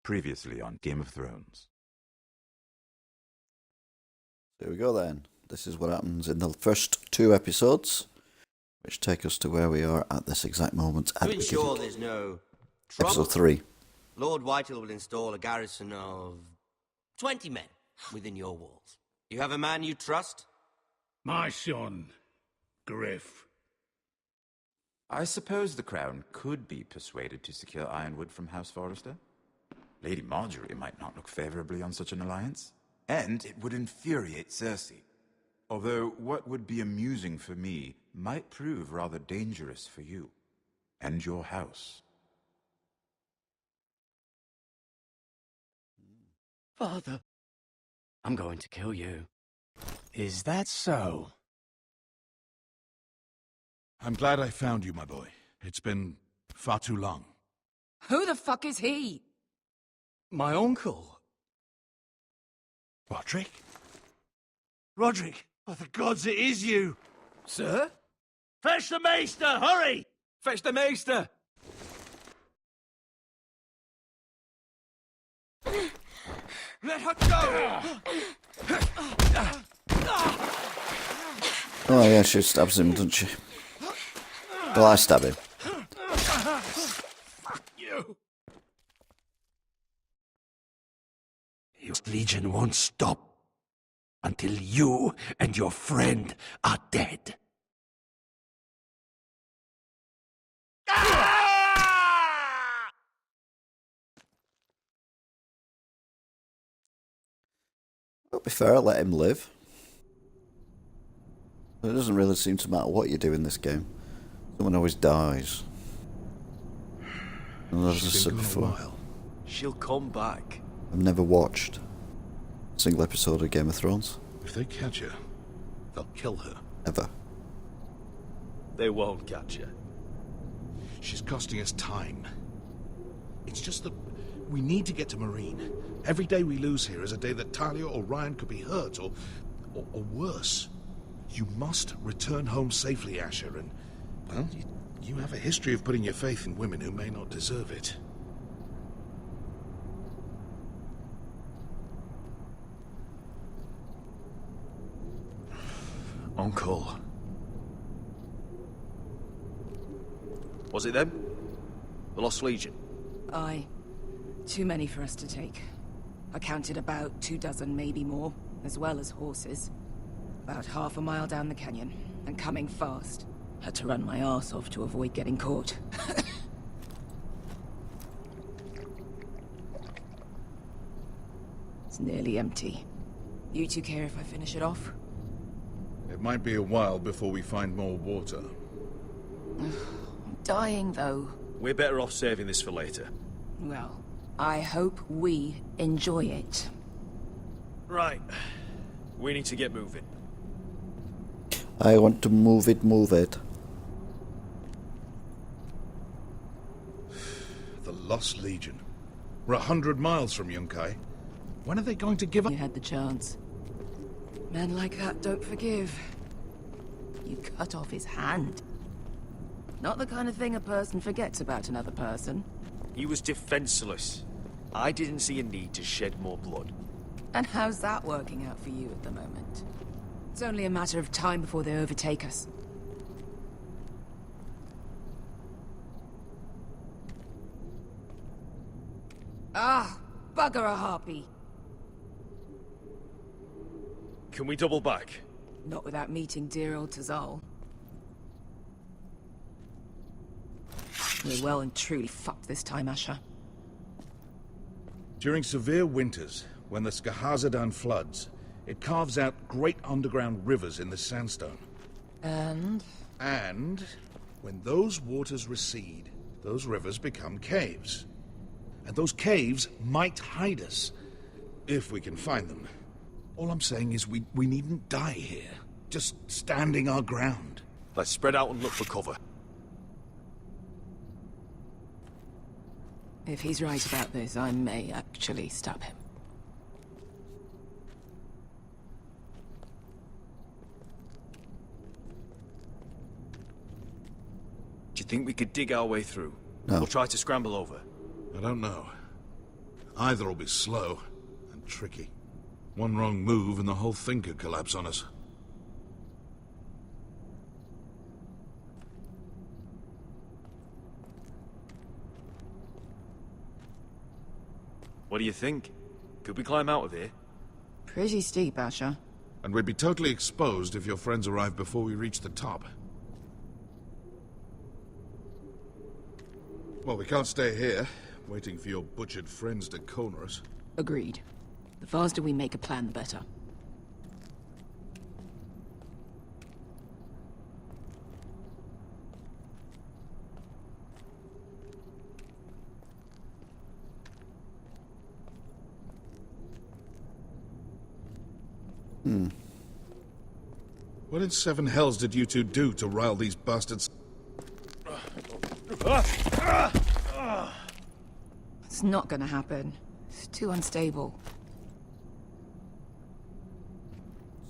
Previously on Game of Thrones. There we go then. This is what happens in the first 2 episodes, which take us to where we are at this exact moment. To ensure there's no trouble, Episode 3. Lord Whitehill will install a garrison of 20 men within your walls. You have a man you trust? My son, Griff. I suppose the Crown could be persuaded to secure Ironwood from House Forrester. Lady Marjorie might not look favourably on such an alliance. And it would infuriate Cersei. Although what would be amusing for me might prove rather dangerous for you and your house. Father, I'm going to kill you. Is that so? I'm glad I found you, my boy. It's been far too long. Who the fuck is he? My uncle. Roderick? Roderick! Oh, the gods, it is you! Sir? Fetch the maester, hurry! Fetch the maester! Let her go! Oh yeah, she stabs him, doesn't she? Well, I stab him. You! Your legion won't stop until you and your friend are dead. To be fair, I let him live. It doesn't really seem to matter what you do in this game. Someone always dies. And as I said before, She'll come back. I've never watched a single episode of Game of Thrones. If they catch her, they'll kill her. Ever. They won't catch her. She's costing us time. It's just that we need to get to Marine. Every day we lose here is a day that Talia or Ryan could be hurt, or worse. You must return home safely, Asher, and, well, you have a history of putting your faith in women who may not deserve it. Uncle. Was it them? The Lost Legion? Aye. Too many for us to take. I counted about 24, maybe more, as well as horses. About half a mile down the canyon, and coming fast. Had to run my arse off to avoid getting caught. It's nearly empty. You two care if I finish it off? It might be a while before we find more water. I'm dying, though. We're better off saving this for later. Well, I hope we enjoy it. Right. We need to get moving. I want to move it, move it. The Lost Legion. We're 100 miles from Yunkai. When are they going to give up? You had the chance. Men like that don't forgive. You cut off his hand. Not the kind of thing a person forgets about another person. He was defenseless. I didn't see a need to shed more blood. And how's that working out for you at the moment? It's only a matter of time before they overtake us. Ah, bugger a harpy. Can we double back? Not without meeting dear old Tazal. We're well and truly fucked this time, Asher. During severe winters, when the Skahazadan floods, it carves out great underground rivers in the sandstone. And? And when those waters recede, those rivers become caves. And those caves might hide us, if we can find them. All I'm saying is we needn't die here, just standing our ground. Let's spread out and look for cover. If he's right about this, I may actually stab him. Do you think we could dig our way through? No. Or try to scramble over? I don't know. Either will be slow and tricky. One wrong move and the whole thing could collapse on us. What do you think? Could we climb out of here? Pretty steep, Asher. And we'd be totally exposed if your friends arrive before we reach the top. Well, we can't stay here, waiting for your butchered friends to corner us. Agreed. The faster we make a plan, the better. What in seven hells did you two do to rile these bastards? It's not gonna happen. It's too unstable.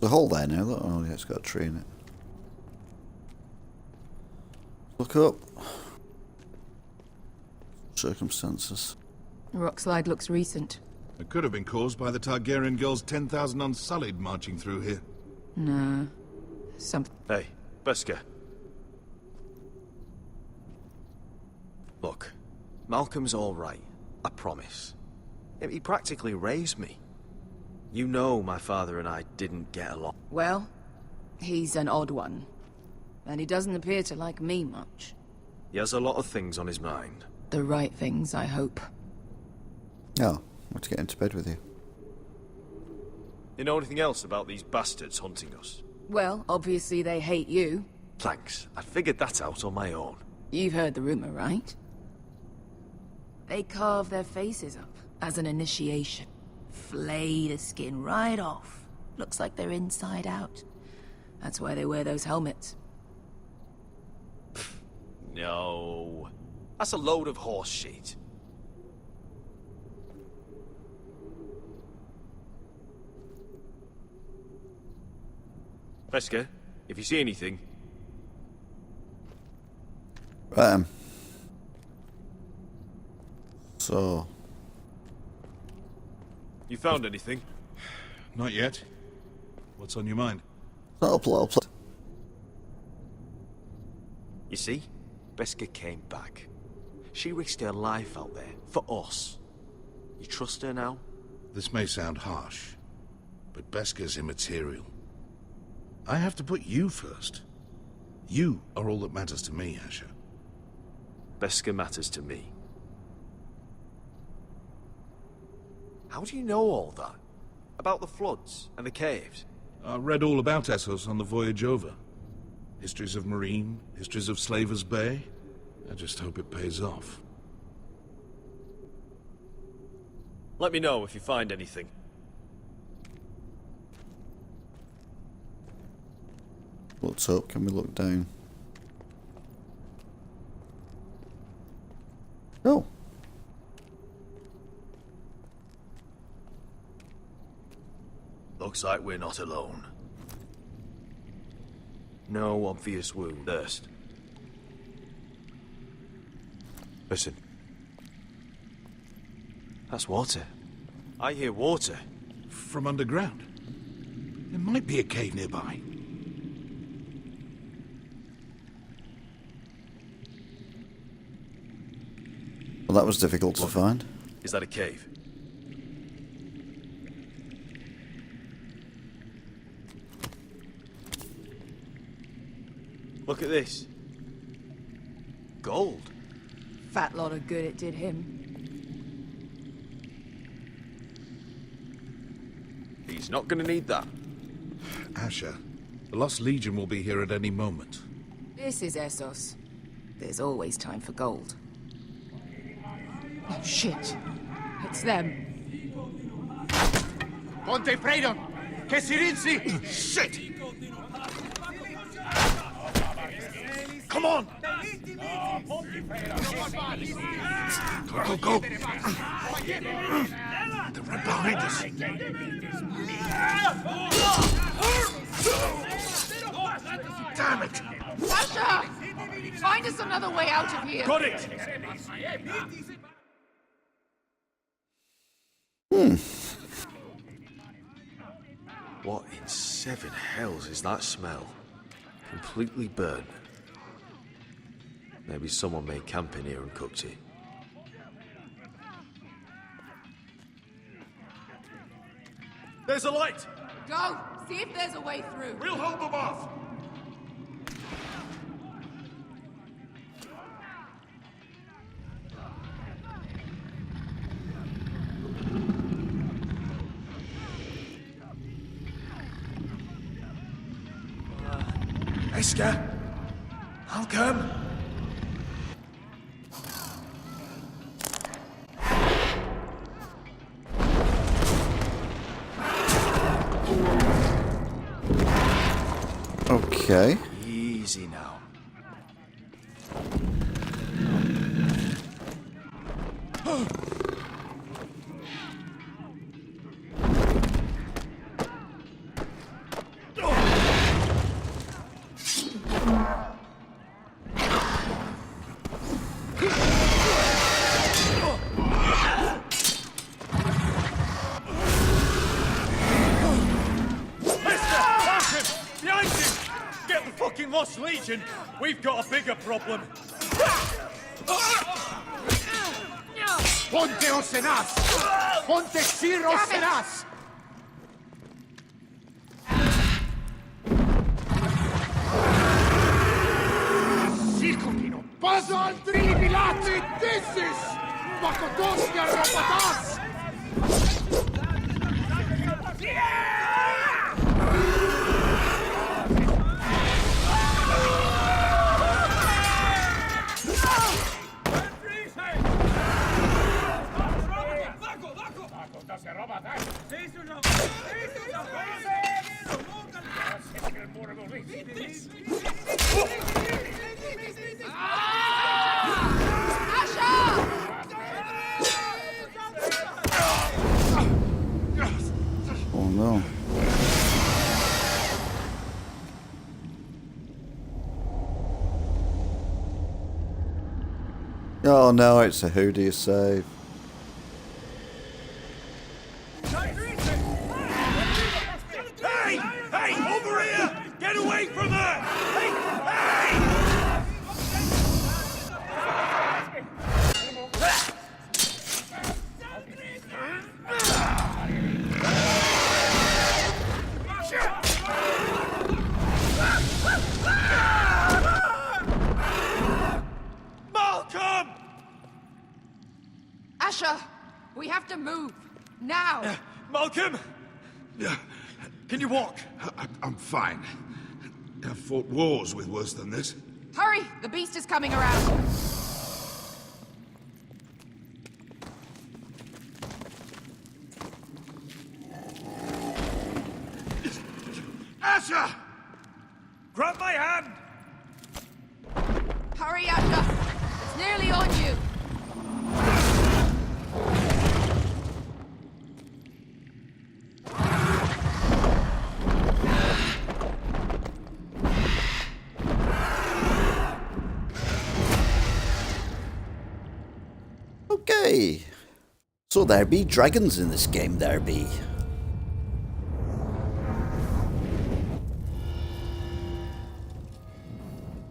There's a hole there now. Look. Oh, yeah, it's got a tree in it. Look up. Circumstances. The rock slide looks recent. It could have been caused by the Targaryen girls 10,000 Unsullied marching through here. Nah. Something. Hey, Beskha. Look, Malcolm's all right. I promise. He practically raised me. You know my father and I didn't get along. Well, he's an odd one. And he doesn't appear to like me much. He has a lot of things on his mind. The right things, I hope. Oh, I want to get into bed with you. You know anything else about these bastards hunting us? Well, obviously they hate you. Thanks. I figured that out on my own. You've heard the rumor, right? They carve their faces up as an initiation. Flay the skin right off. Looks like they're inside out. That's why they wear those helmets. No. That's a load of horse shit. Beskha, if you see anything... Right. So... You found anything? Not yet. What's on your mind? Little plot. You see? Beskha came back. She risked her life out there, for us. You trust her now? This may sound harsh, but Beskha's immaterial. I have to put you first. You are all that matters to me, Asher. Beskha matters to me. How do you know all that? About the floods and the caves? I read all about Essos on the voyage over. Histories of Meereen, histories of Slaver's Bay. I just hope it pays off. Let me know if you find anything. What's up? Can we look down? Oh. Looks like we're not alone. No obvious wound. Thirst. Listen. That's water. I hear water. From underground. There might be a cave nearby. Well, that was difficult to find. Is that a cave? Look at this. Gold. Fat lot of good it did him. He's not gonna need that. Asher, the Lost Legion will be here at any moment. This is Essos. There's always time for gold. Oh, shit. It's them. Ponte Freydon! Che si rinzi! Shit! Come on! Go, go, go! They're right behind us. Damn it! Asher! Find us another way out of here! Got it! Ponte Freydon! Che si rinzi! Shit! Come on! Go, go, go! They're right behind us. Damn it! Sasha! Find us another way out of here! Got it! Got it! Ponte Freydon! Che si rinzi! Shit! Come on! Go, go, go! They're right behind us. Damn it! What in seven hells is that smell? Completely burnt. Maybe someone made camp in here and cooked it. There's a light! Go! See if there's a way through. We'll hold them off! Iska? Malcolm? Okay. Easy now. Lost Legion, we've got a bigger problem. Ponteos en as! Ponte Siros en as! Sikotino, paso al tribilati, this is! Makotosnia ropatas! Oh no. Oh no, it's a who do you save? Hey! Hey! Over here! Get away from her! Hey! Hey! Malcolm! Asher! We have to move! Now! Malcolm! Can you walk? I'm fine. I've fought wars with worse than this. Hurry! The beast is coming around! Asher! Grab my hand! Hurry, Asher! It's nearly on you! Okay. So there be dragons in this game, there be.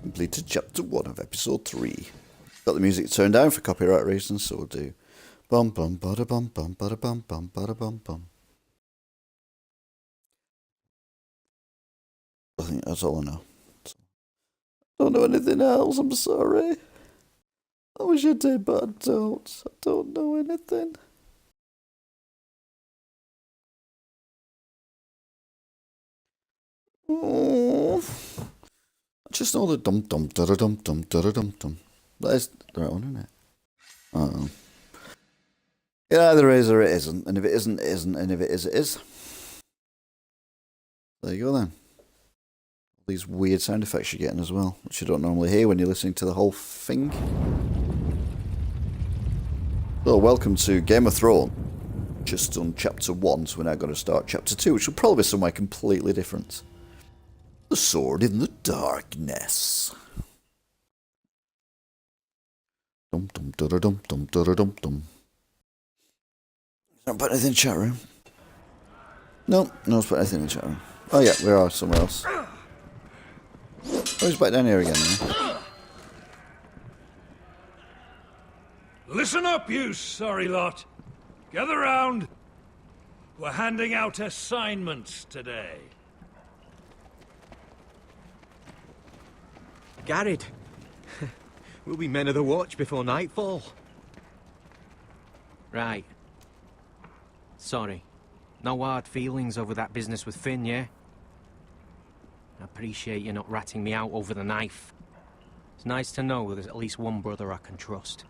Completed chapter 1 of episode 3. Got the music turned down for copyright reasons, so we'll do bum bum bada bum bum bada bum bum bada bum bum. I think that's all I know. I don't know anything else, I'm sorry. I wish I did, but I don't. I don't know anything. Oh. I just know the dum dum da da dum dum da da dum dum. That is the right one, isn't it? Uh-oh. It either is or it isn't, and if it isn't, it isn't, and if it is, it is. There you go then. These weird sound effects you're getting as well, which you don't normally hear when you're listening to the whole thing. So, welcome to Game of Thrones. Just done chapter 1, so we're now going to start chapter 2, which will probably be somewhere completely different. The Sword in the Darkness. Dum dum da da dum dum da da dum dum. Not put anything in the chat room. No, no one's put anything in the chat room. Oh yeah, we are somewhere else. Oh, he's back down here again now. Listen up, you sorry lot. Gather round. We're handing out assignments today. Garrett, we'll be men of the watch before nightfall. Right. Sorry. No hard feelings over that business with Finn, yeah? I appreciate you not ratting me out over the knife. It's nice to know there's at least one brother I can trust.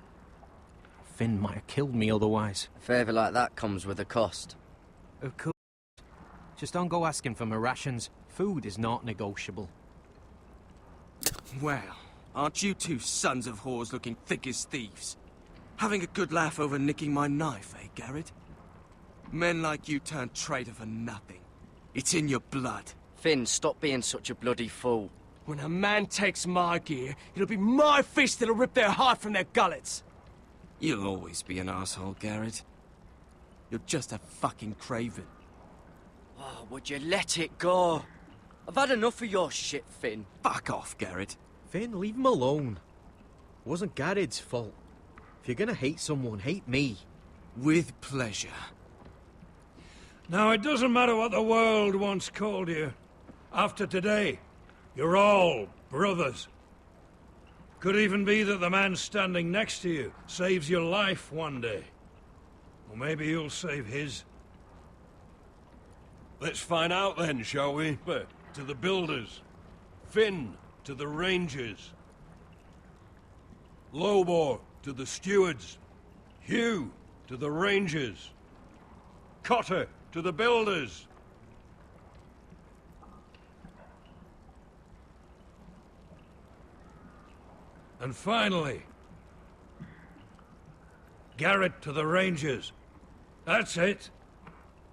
Finn might have killed me otherwise. A favour like that comes with a cost. Of course. Just don't go asking for my rations. Food is not negotiable. Well, aren't you two sons of whores looking thick as thieves? Having a good laugh over nicking my knife, eh, Garrett? Men like you turn traitor for nothing. It's in your blood. Finn, stop being such a bloody fool. When a man takes my gear, it'll be my fist that'll rip their heart from their gullets. You'll always be an asshole, Garrett. You're just a fucking craven. Oh, would you let it go? I've had enough of your shit, Finn. Fuck off, Garrett. Finn, leave him alone. It wasn't Garrett's fault. If you're gonna hate someone, hate me. With pleasure. Now, it doesn't matter what the world once called you. After today, you're all brothers. Could even be that the man standing next to you saves your life one day. Or maybe you'll save his. Let's find out then, shall we? To the builders. Finn to the rangers. Lobor to the stewards. Hugh to the rangers. Cotter to the builders. And finally, Garrett to the rangers. That's it.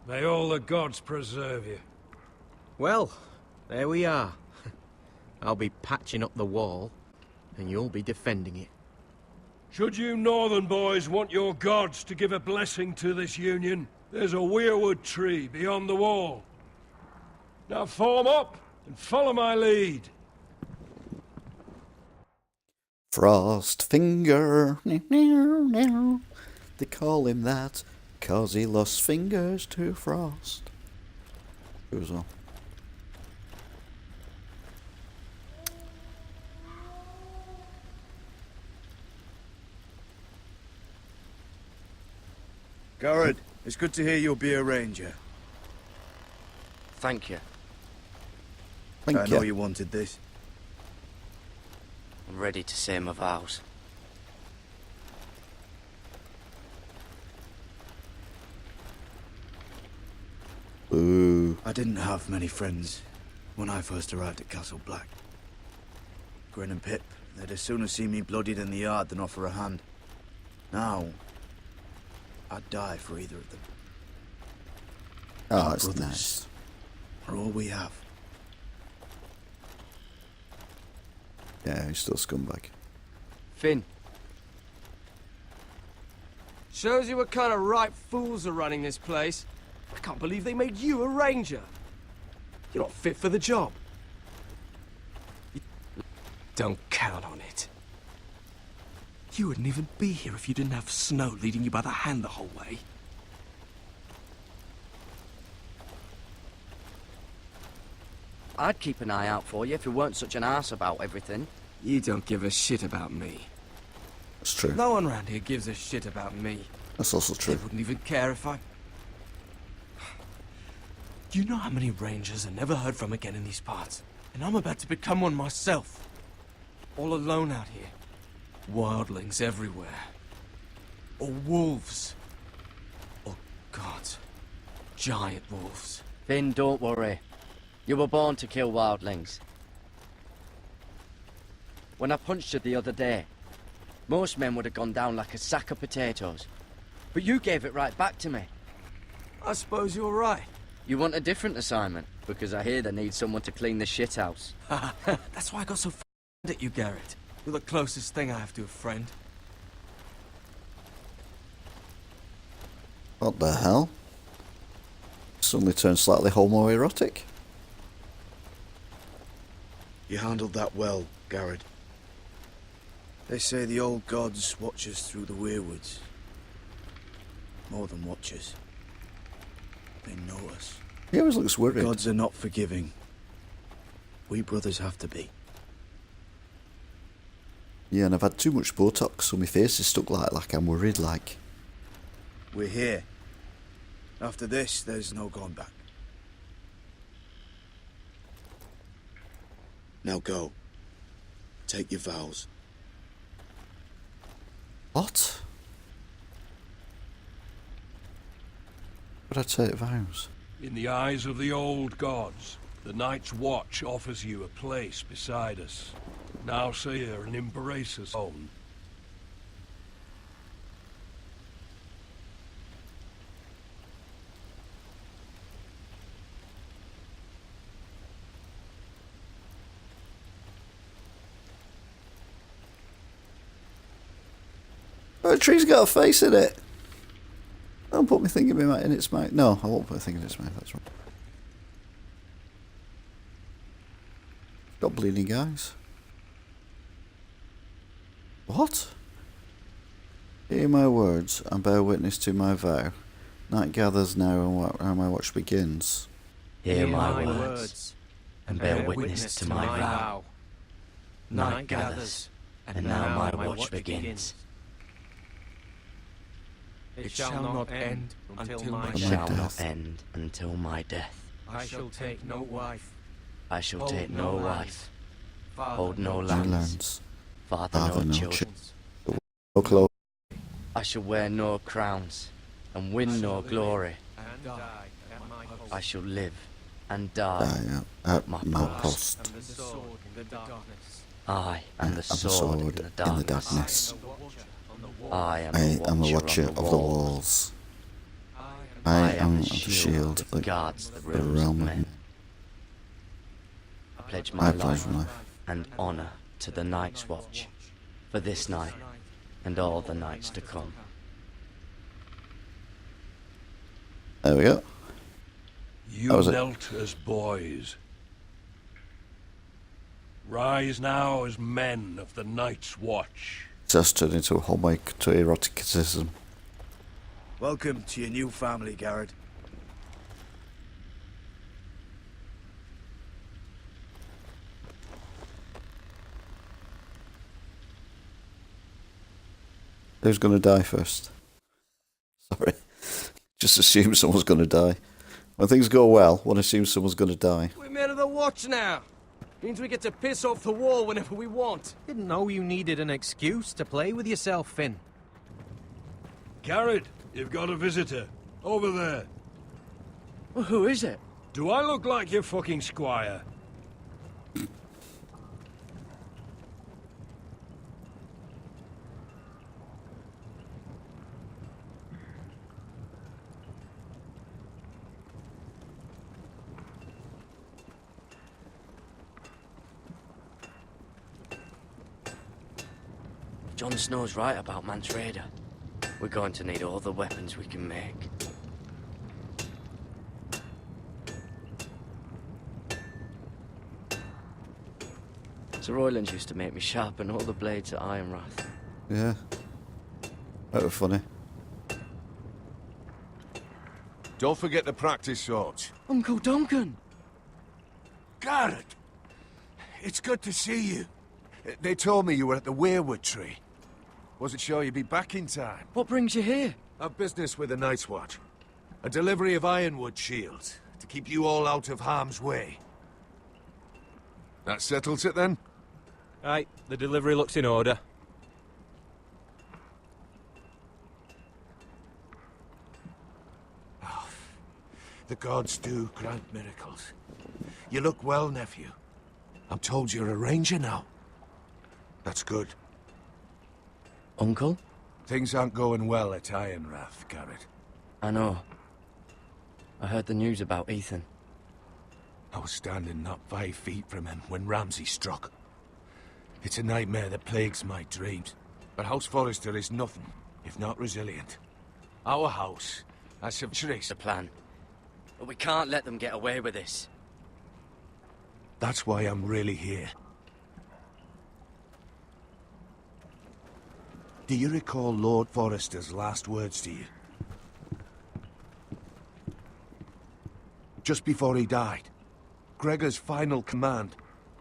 May all the gods preserve you. Well, there we are. I'll be patching up the wall, and you'll be defending it. Should you northern boys want your gods to give a blessing to this union, there's a weirwood tree beyond the wall. Now form up and follow my lead. Frost Finger. They call him that 'cause he lost fingers to Frost. Who was on? Garrett, it's good to hear you'll be a ranger. Thank you. Thank I you. know you wanted this. I'm ready to say my vows. Ooh. I didn't have many friends when I first arrived at Castle Black. Grin and Pip, they'd as soon see me bloodied in the yard than offer a hand. Now, I'd die for either of them. Oh, Our it's brothers nice. are all we have. Yeah, he's still scumbag. Finn. Shows you what kind of ripe fools are running this place. I can't believe they made you a ranger. You're not fit for the job. Don't count on it. You wouldn't even be here if you didn't have Snow leading you by the hand the whole way. I'd keep an eye out for you if you weren't such an arse about everything. You don't give a shit about me. That's true. No one around here gives a shit about me. That's also true. They wouldn't even care if I... Do you know how many rangers are never heard from again in these parts? And I'm about to become one myself. All alone out here. Wildlings everywhere. Or wolves. Or gods. Giant wolves. Finn, don't worry. You were born to kill wildlings. When I punched you the other day, most men would have gone down like a sack of potatoes. But you gave it right back to me. I suppose you're right. You want a different assignment, because I hear they need someone to clean the shithouse. That's why I got so f***ed at you, Garrett. You're the closest thing I have to a friend. What the hell? Suddenly turned slightly homoerotic. You handled that well, Garrett. They say the old gods watch us through the weirwoods. More than watchers. They know us. He always looks worried. The gods are not forgiving. We brothers have to be. Yeah, and I've had too much Botox, so my face is stuck like I'm worried, like. We're here. After this, there's no going back. Now go. Take your vows. What? Would I take vows? In the eyes of the old gods, the Night's Watch offers you a place beside us. Now say her and embrace us own. Oh, the tree's got a face in it. Don't put me thinking in its mouth. No, I won't put a thing in its mouth, that's right. Got bleeding eyes. What? Hear my words and bear witness to my vow. Night gathers now and my watch begins. Hear my words and bear witness to my vow. Night gathers and now my watch begins. It shall not end until my It shall not end until my death. I shall take no wife. I shall take no wife. Hold no No lands. lands. Father no children. No clothes. I shall wear no crowns and win no glory. I shall live and die At my post. I am the sword in the darkness. I am the watcher of the walls. I am the shield that guards the realm realm of of men. I pledge my life and honor to the Night's Watch for this night and all the nights to come. There we go. You knelt as boys. Rise now as men of the Night's Watch. Just turned into a homoeroticism. Welcome to your new family, Garrett. Who's going to die first? Sorry. Just assume someone's going to die. When things go well, one assumes someone's going to die. We're men of the watch now. Means we get to piss off the wall whenever we want. Didn't know you needed an excuse to play with yourself, Finn. Garrett, you've got a visitor. Over there. Well, who is it? Do I look like your fucking squire? Jon Snow's right about Mance Rayder. We're going to need all the weapons we can make. Sir Roylands used to make me sharpen all the blades at Ironrath. Yeah. That was funny. Don't forget to practice swords. Uncle Duncan! Garrett! It's good to see you. They told me you were at the Weirwood tree. Wasn't sure you'd be back in time. What brings you here? A business with the Night's Watch. A delivery of ironwood shields to keep you all out of harm's way. That settles it then? Right, the delivery looks in order. Oh, the gods do grant miracles. You look well, nephew. I'm told you're a ranger now. That's good. Uncle? Things aren't going well at Ironrath, Garrett. I know. I heard the news about Ethan. I was standing not 5 feet from him when Ramsay struck. It's a nightmare that plagues my dreams. But House Forrester is nothing if not resilient. Our house That's the plan. But we can't let them get away with this. That's why I'm really here. Do you recall Lord Forrester's last words to you? Just before he died, Gregor's final command,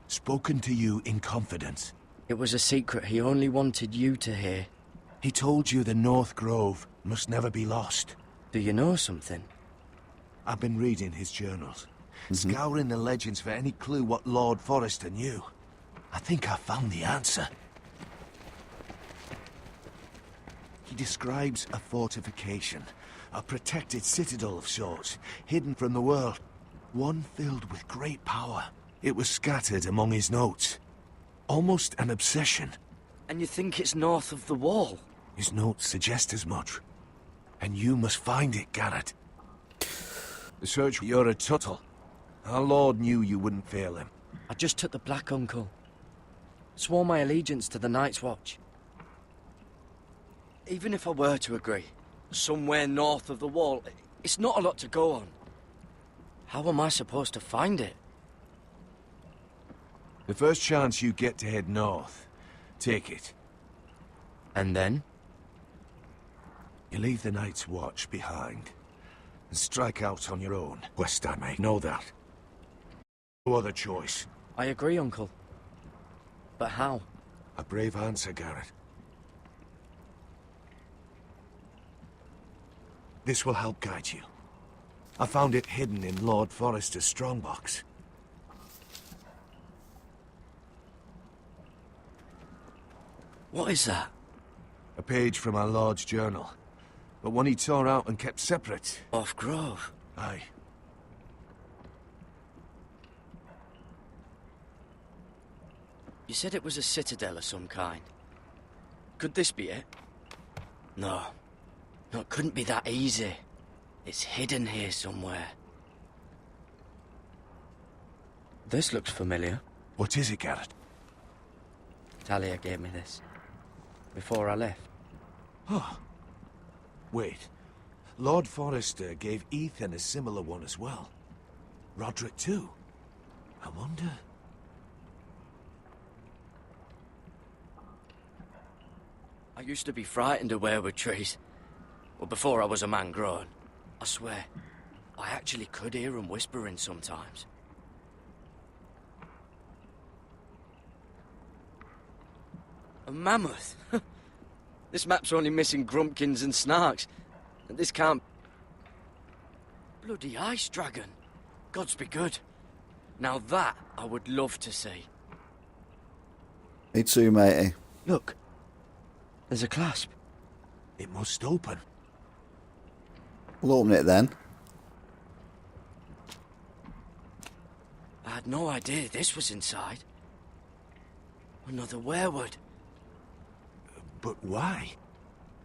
spoken to you in confidence. It was a secret he only wanted you to hear. He told you the North Grove must never be lost. Do you know something? I've been reading his journals, scouring the legends for any clue what Lord Forrester knew. I think I found the answer. He describes a fortification, a protected citadel of sorts, hidden from the world. One filled with great power. It was scattered among his notes. Almost an obsession. And you think it's north of the wall? His notes suggest as much. And you must find it, Garrett. The search, you're a Tuttle. Our Lord knew you wouldn't fail him. I just took the Black Uncle. Swore my allegiance to the Night's Watch. Even if I were to agree, somewhere north of the wall, it's not a lot to go on. How am I supposed to find it? The first chance you get to head north, take it. And then? You leave the Night's Watch behind, and strike out on your own. West, I may know that. No other choice. I agree, Uncle. But how? A brave answer, Garrett. This will help guide you. I found it hidden in Lord Forrester's strongbox. What is that? A page from our Lord's journal, but one he tore out and kept separate. Off Grove? Aye. You said it was a citadel of some kind. Could this be it? No. No, it couldn't be that easy. It's hidden here somewhere. This looks familiar. What is it, Garrett? Talia gave me this. Before I left. Oh. Wait. Lord Forrester gave Ethan a similar one as well. Roderick too. I wonder... I used to be frightened of weirwood trees. Well, before I was a man grown. I swear, I actually could hear them whispering sometimes. A mammoth? This map's only missing grumpkins and snarks. And this can't... Bloody ice dragon. Gods be good. Now that I would love to see. Me too, matey. Look. There's a clasp. It must open. We'll open it then. I had no idea this was inside. Another weirwood. But why?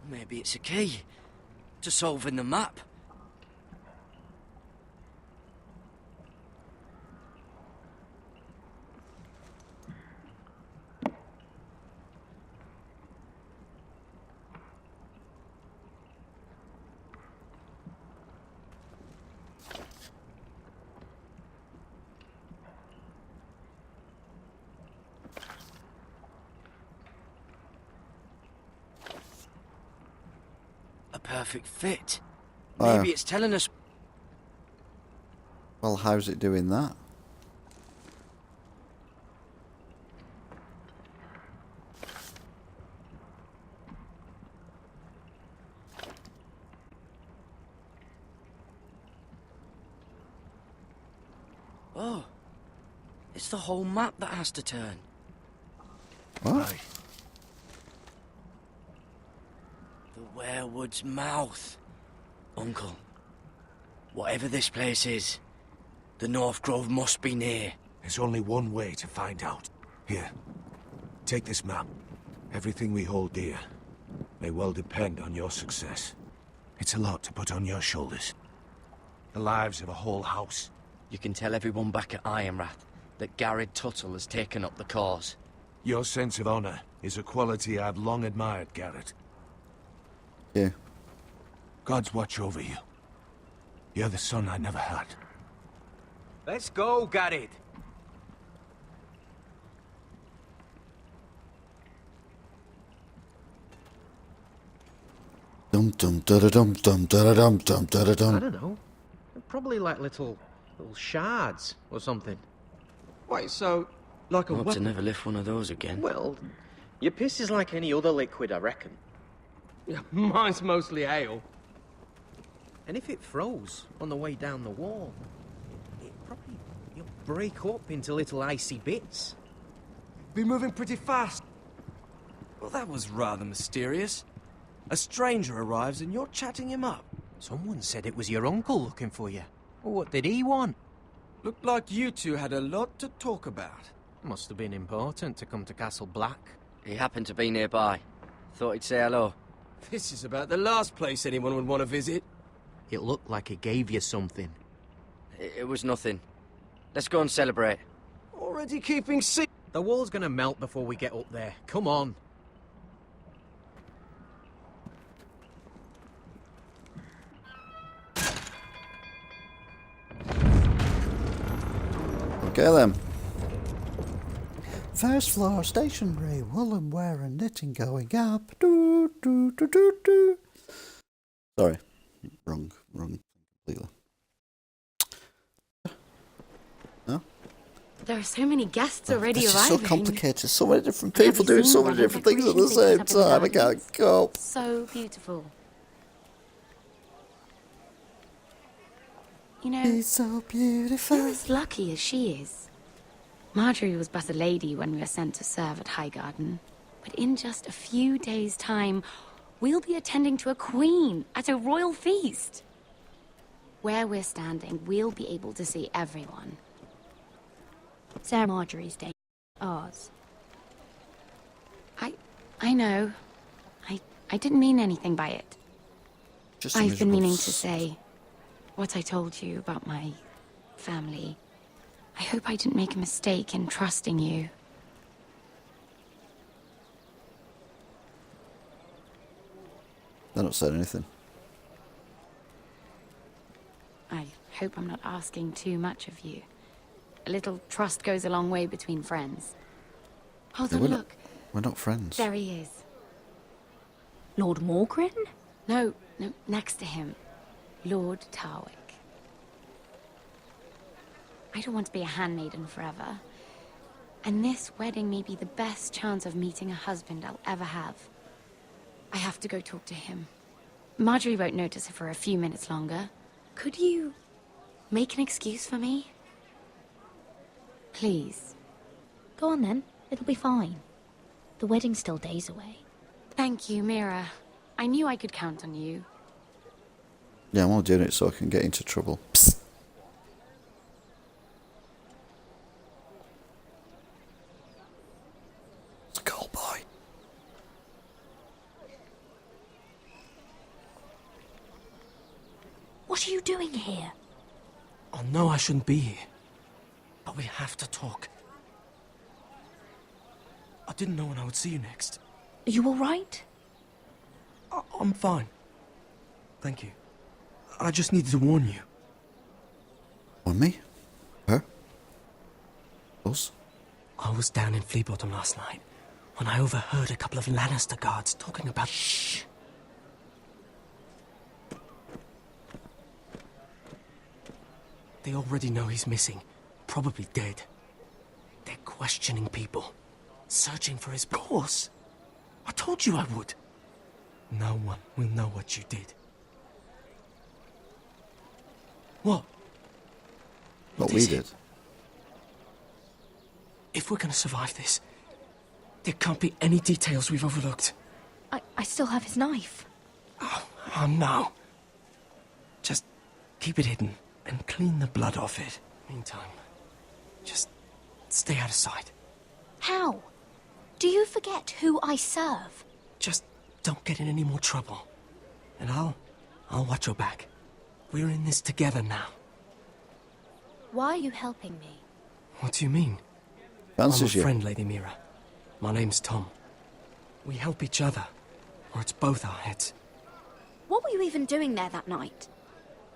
Maybe it's a key to solving the map. Perfect fit. Maybe it's telling us... Well, how's it doing that? Oh. It's the whole map that has to turn. What? Aye. The weirwood's mouth. Uncle, whatever this place is, the North Grove must be near. There's only one way to find out. Here, take this map. Everything we hold dear may well depend on your success. It's a lot to put on your shoulders. The lives of a whole house. You can tell everyone back at Ironrath that Garrett Tuttle has taken up the cause. Your sense of honor is a quality I've long admired, Garrett. Yeah. God's watch over you. You're the son I never had. Let's go, Garrett. Dum dum da da dum dum da da dum dum da da I dum. don't know. Probably like little shards or something. Wait, so like a Hope to weapon? never lift one of those again. Well, your piss is like any other liquid, I reckon. Yeah, mine's mostly ale. And if it froze on the way down the wall, it probably break up into little icy bits. Be moving pretty fast. Well, that was rather mysterious. A stranger arrives and you're chatting him up. Someone said it was your uncle looking for you. What did he want? Looked like you two had a lot to talk about. Must have been important to come to Castle Black. He happened to be nearby. Thought he'd say hello. This is about the last place anyone would want to visit. It looked like he gave you something. It was nothing. Let's go and celebrate. Already keeping secret. The wall's gonna melt before we get up there. Come on. Okay then. First floor stationery, woolen wear and knitting going up. Do do do do do. Sorry, wrong completely. No. There are so many guests already This is arriving. so complicated. So many different people doing so many different things at the same time. I can't cope. So beautiful. You know, He's so beautiful. you're as lucky as she is. Marjorie was but a lady when we were sent to serve at Highgarden. But in just a few days' time, we'll be attending to a queen at a royal feast. Where we're standing, we'll be able to see everyone. Sarah Marjorie's day. Ours. I know. I didn't mean anything by it. Just I've been meaning to say what I told you about my family. I hope I didn't make a mistake in trusting you. They're not saying anything. I hope I'm not asking too much of you. A little trust goes a long way between friends. Hold Yeah, on, look. We're not friends. There he is. Lord Morgrin? No, next to him. Lord Tarwick. I don't want to be a handmaiden forever. And this wedding may be the best chance of meeting a husband I'll ever have. I have to go talk to him. Marjorie won't notice it for a few minutes longer. Could you make an excuse for me? Please. Go on then. It'll be fine. The wedding's still days away. Thank you, Mira. I knew I could count on you. Yeah, I'm only doing it so I can get into trouble. Psst. It's a call boy. What are you doing here? I know I shouldn't be here, but we have to talk. I didn't know when I would see you next. Are you all right? I'm fine. Thank you. I just needed to warn you. On me? Her? Us? I was down in Fleabottom last night when I overheard a couple of Lannister guards talking about... Shh! They already know he's missing. Probably dead. They're questioning people. Searching for his course. I told you I would. No one will know what you did. What? What we did. If we're gonna survive this, there can't be any details we've overlooked. I still have his knife. Oh no. Just keep it hidden and clean the blood off it. Meantime, just stay out of sight. How? Do you forget who I serve? Just don't get in any more trouble. And I'll watch your back. We're in this together now. Why are you helping me? What do you mean? Answers I'm a you. friend, Lady Mira. My name's Tom. We help each other, or it's both our heads. What were you even doing there that night?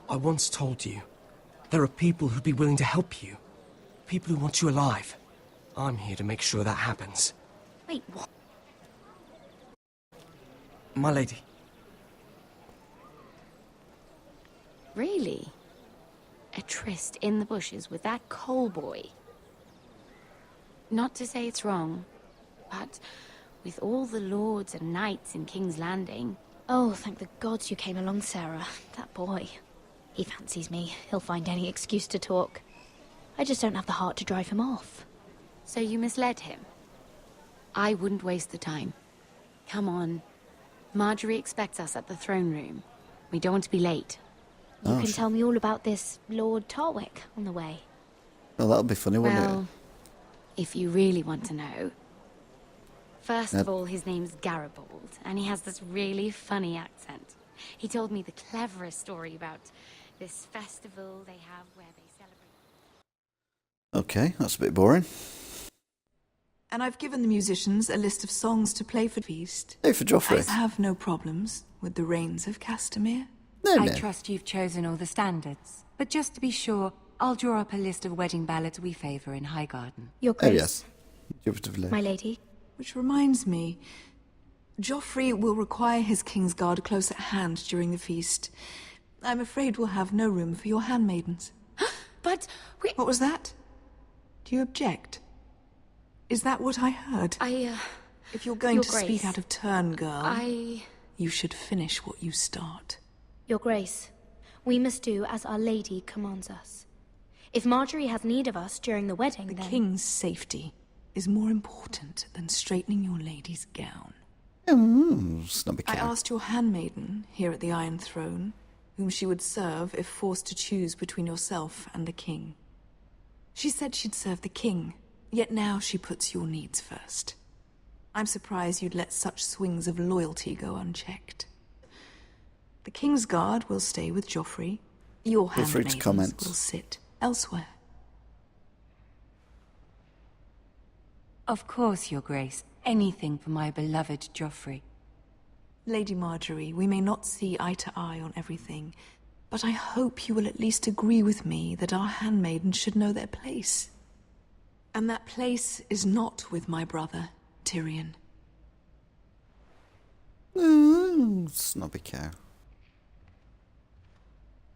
I once told you, there are people who'd be willing to help you. People who want you alive. I'm here to make sure that happens. Wait, what? My lady. Really? A tryst in the bushes with that coal boy? Not to say it's wrong, but with all the lords and knights in King's Landing... Oh, thank the gods you came along, Sarah. That boy. He fancies me. He'll find any excuse to talk. I just don't have the heart to drive him off. So you misled him? I wouldn't waste the time. Come on. Marjorie expects us at the throne room. We don't want to be late. You can tell me all about this Lord Tarwick on the way. Well, that'll be funny, wouldn't Well, if you really want to know. First Yep. of all, his name's Garibold, and he has this really funny accent. He told me the cleverest story about this festival they have where they celebrate... it? Okay, that's a bit boring. And I've given the musicians a list of songs to play for the feast. Hey, for Joffrey. I have no problems with the Rains of Castamere. I trust you've chosen all the standards. But just to be sure, I'll draw up a list of wedding ballads we favour in Highgarden. Your Oh, Grace. yes. My lady. Which reminds me, Joffrey will require his Kingsguard close at hand during the feast. I'm afraid we'll have no room for your handmaidens. But we... What was that? Do you object? Is that what I heard? If you're going Your to Grace. speak out of turn, girl, I... you should finish what you start. Your Grace, we must do as Our Lady commands us. If Marjorie has need of us during the wedding, The then... king's safety is more important than straightening your lady's gown. Snobby I cow. asked your handmaiden here at the Iron Throne whom she would serve if forced to choose between yourself and the king. She said she'd serve the king, yet now she puts your needs first. I'm surprised you'd let such swings of loyalty go unchecked. The King's Guard will stay with Joffrey. Your Feel free to handmaidens comment. will sit elsewhere. Of course, Your Grace. Anything for my beloved Joffrey. Lady Marjorie, we may not see eye to eye on everything, but I hope you will at least agree with me that our handmaidens should know their place. And that place is not with my brother, Tyrion. Snobby cow.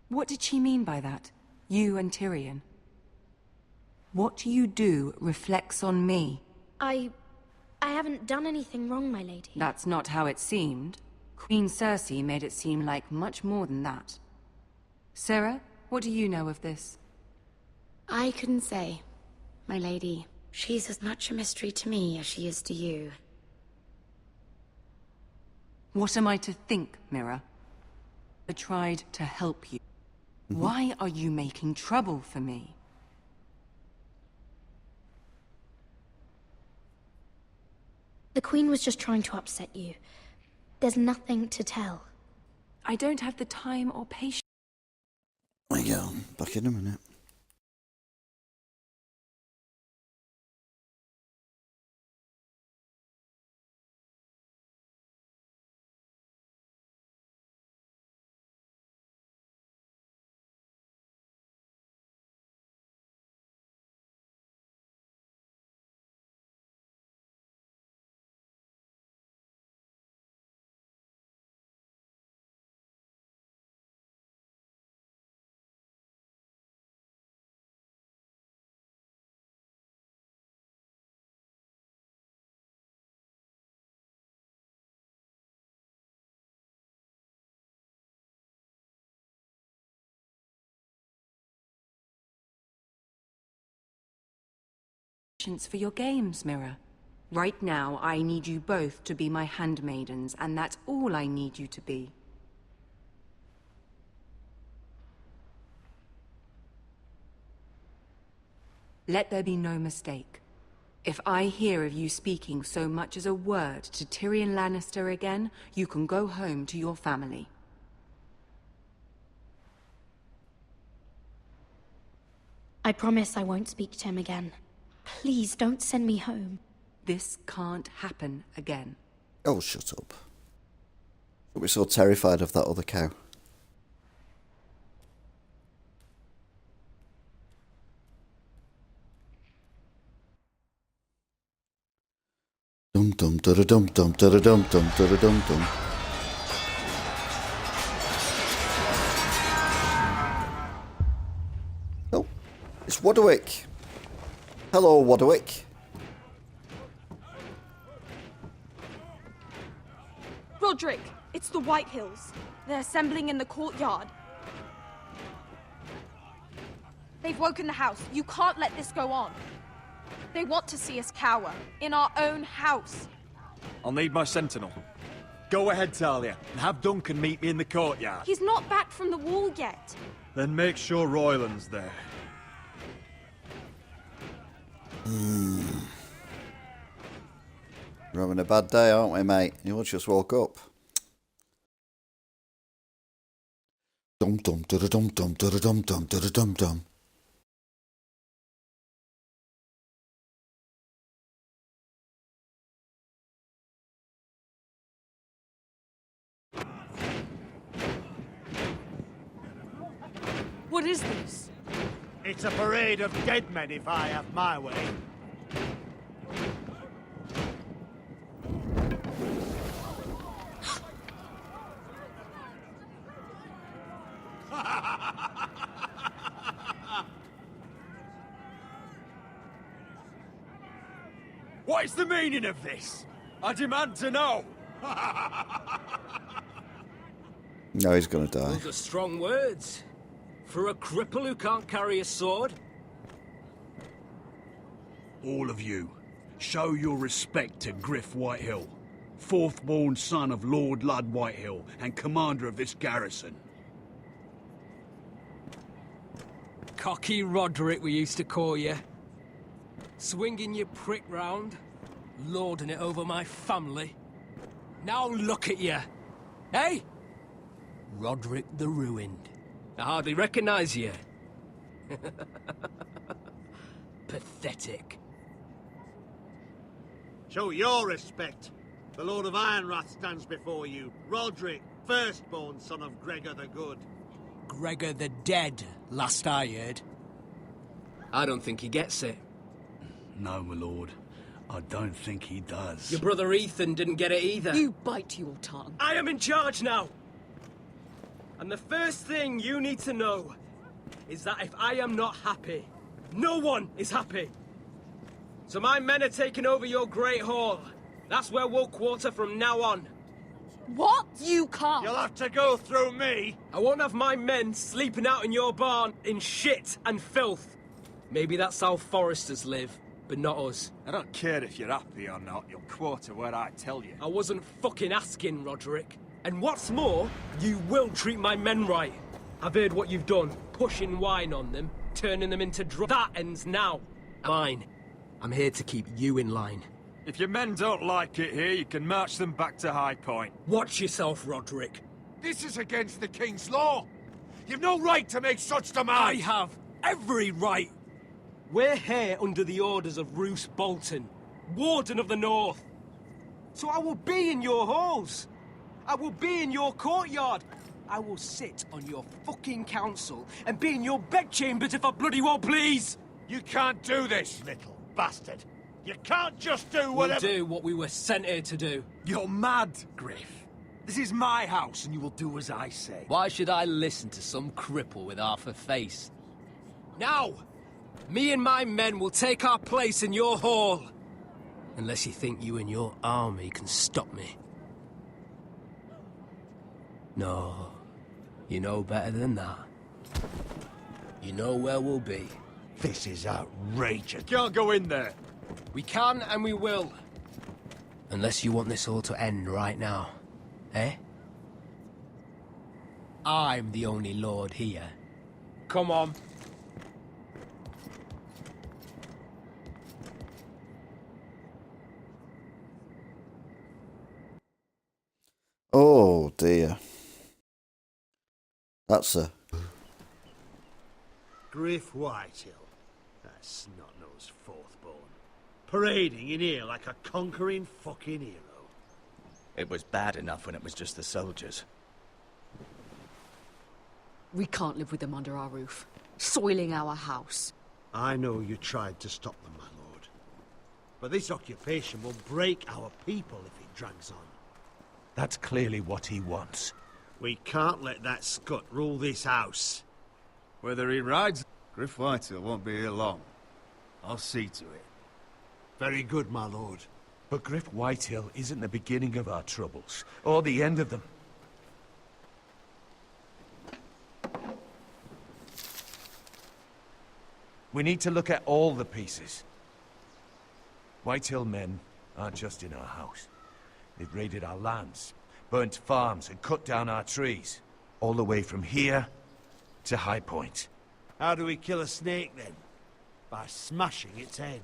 What did she mean by that? You and Tyrion? What you do reflects on me. I haven't done anything wrong, my lady. That's not how it seemed. Queen Cersei made it seem like much more than that. Sarah, what do you know of this? I couldn't say, my lady. She's as much a mystery to me as she is to you. What am I to think, Mira? I tried to help you. Why are you making trouble for me? The Queen was just trying to upset you. There's nothing to tell. I don't have the time or patience. There you go. Back in a minute. For your games, Mira. Right now, I need you both to be my handmaidens, and that's all I need you to be. Let there be no mistake. If I hear of you speaking so much as a word to Tyrion Lannister again, you can go home to your family. I promise I won't speak to him again. Please don't send me home. This can't happen again. Oh, shut up. Don't be so terrified of that other cow. dum da da dum dum da da dum dum da da dum dum. Oh, it's Waterwick. Hello, Waterwick. Roderick, it's the Whitehills. They're assembling in the courtyard. They've woken the house. You can't let this go on. They want to see us cower in our own house. I'll need my sentinel. Go ahead, Talia, and have Duncan meet me in the courtyard. He's not back from the wall yet. Then make sure Royland's there. We're having a bad day, aren't we, mate? You just woke up. Dum dum da da dum dum da da dum dum da da dum dum. What is this? It's a parade of dead men if I have my way. What is the meaning of this? I demand to know. No, he's gonna die. Those are strong words. For a cripple who can't carry a sword? All of you, show your respect to Griff Whitehill, fourth-born son of Lord Lud Whitehill and commander of this garrison. Cocky Roderick, we used to call you. Swinging your prick round, lording it over my family. Now look at you. Hey? Roderick the Ruined. I hardly recognise you. Pathetic. Show your respect. The Lord of Ironrath stands before you. Roderick, firstborn son of Gregor the Good. Gregor the Dead, last I heard. I don't think he gets it. No, my lord. I don't think he does. Your brother Ethan didn't get it either. You bite your tongue. I am in charge now! And the first thing you need to know is that if I am not happy, no one is happy. So my men are taking over your Great Hall. That's where we'll quarter from now on. What? You can't. You'll have to go through me. I won't have my men sleeping out in your barn in shit and filth. Maybe that's how Foresters live, but not us. I don't care if you're happy or not. You'll quarter where I tell you. I wasn't fucking asking, Roderick. And what's more, you will treat my men right. I've heard what you've done, pushing wine on them, turning them into That ends now. Mine. I'm here to keep you in line. If your men don't like it here, you can march them back to High Point. Watch yourself, Roderick. This is against the King's law. You've no right to make such demands. I have every right. We're here under the orders of Roose Bolton, Warden of the North. So I will be in your halls. I will be in your courtyard. I will sit on your fucking council and be in your bedchambers if I bloody well please. You can't do this, little bastard. You can't just do whatever... We'll do what we were sent here to do. You're mad, Griff. This is my house and you will do as I say. Why should I listen to some cripple with half a face? Now, me and my men will take our place in your hall. Unless you think you and your army can stop me. No, you know better than that. You know where we'll be. This is outrageous. Can't go in there. We can and we will. Unless you want this all to end right now. Eh? I'm the only lord here. Come on. Oh dear. That's a... Griff Whitehill. That snot-nosed fourthborn. Parading in here like a conquering fucking hero. It was bad enough when it was just the soldiers. We can't live with them under our roof, soiling our house. I know you tried to stop them, my lord. But this occupation will break our people if it drags on. That's clearly what he wants. We can't let that scut rule this house. Whether he rides... Griff Whitehill won't be here long. I'll see to it. Very good, my lord. But Griff Whitehill isn't the beginning of our troubles, or the end of them. We need to look at all the pieces. Whitehill men aren't just in our house. They've raided our lands, burnt farms, and cut down our trees. All the way from here to High Point. How do we kill a snake, then? By smashing its head.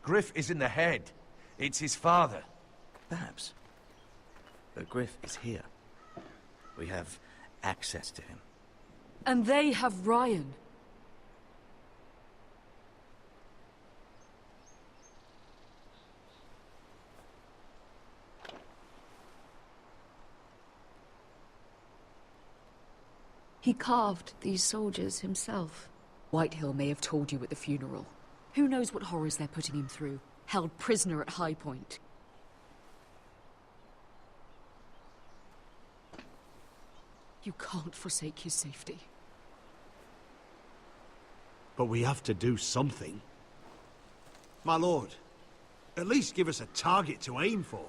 Griff isn't the head. It's his father. Perhaps. But Griff is here. We have access to him. And they have Ryan. He carved these soldiers himself. Whitehill may have told you at the funeral. Who knows what horrors they're putting him through? Held prisoner at High Point. You can't forsake his safety. But we have to do something. My lord, at least give us a target to aim for.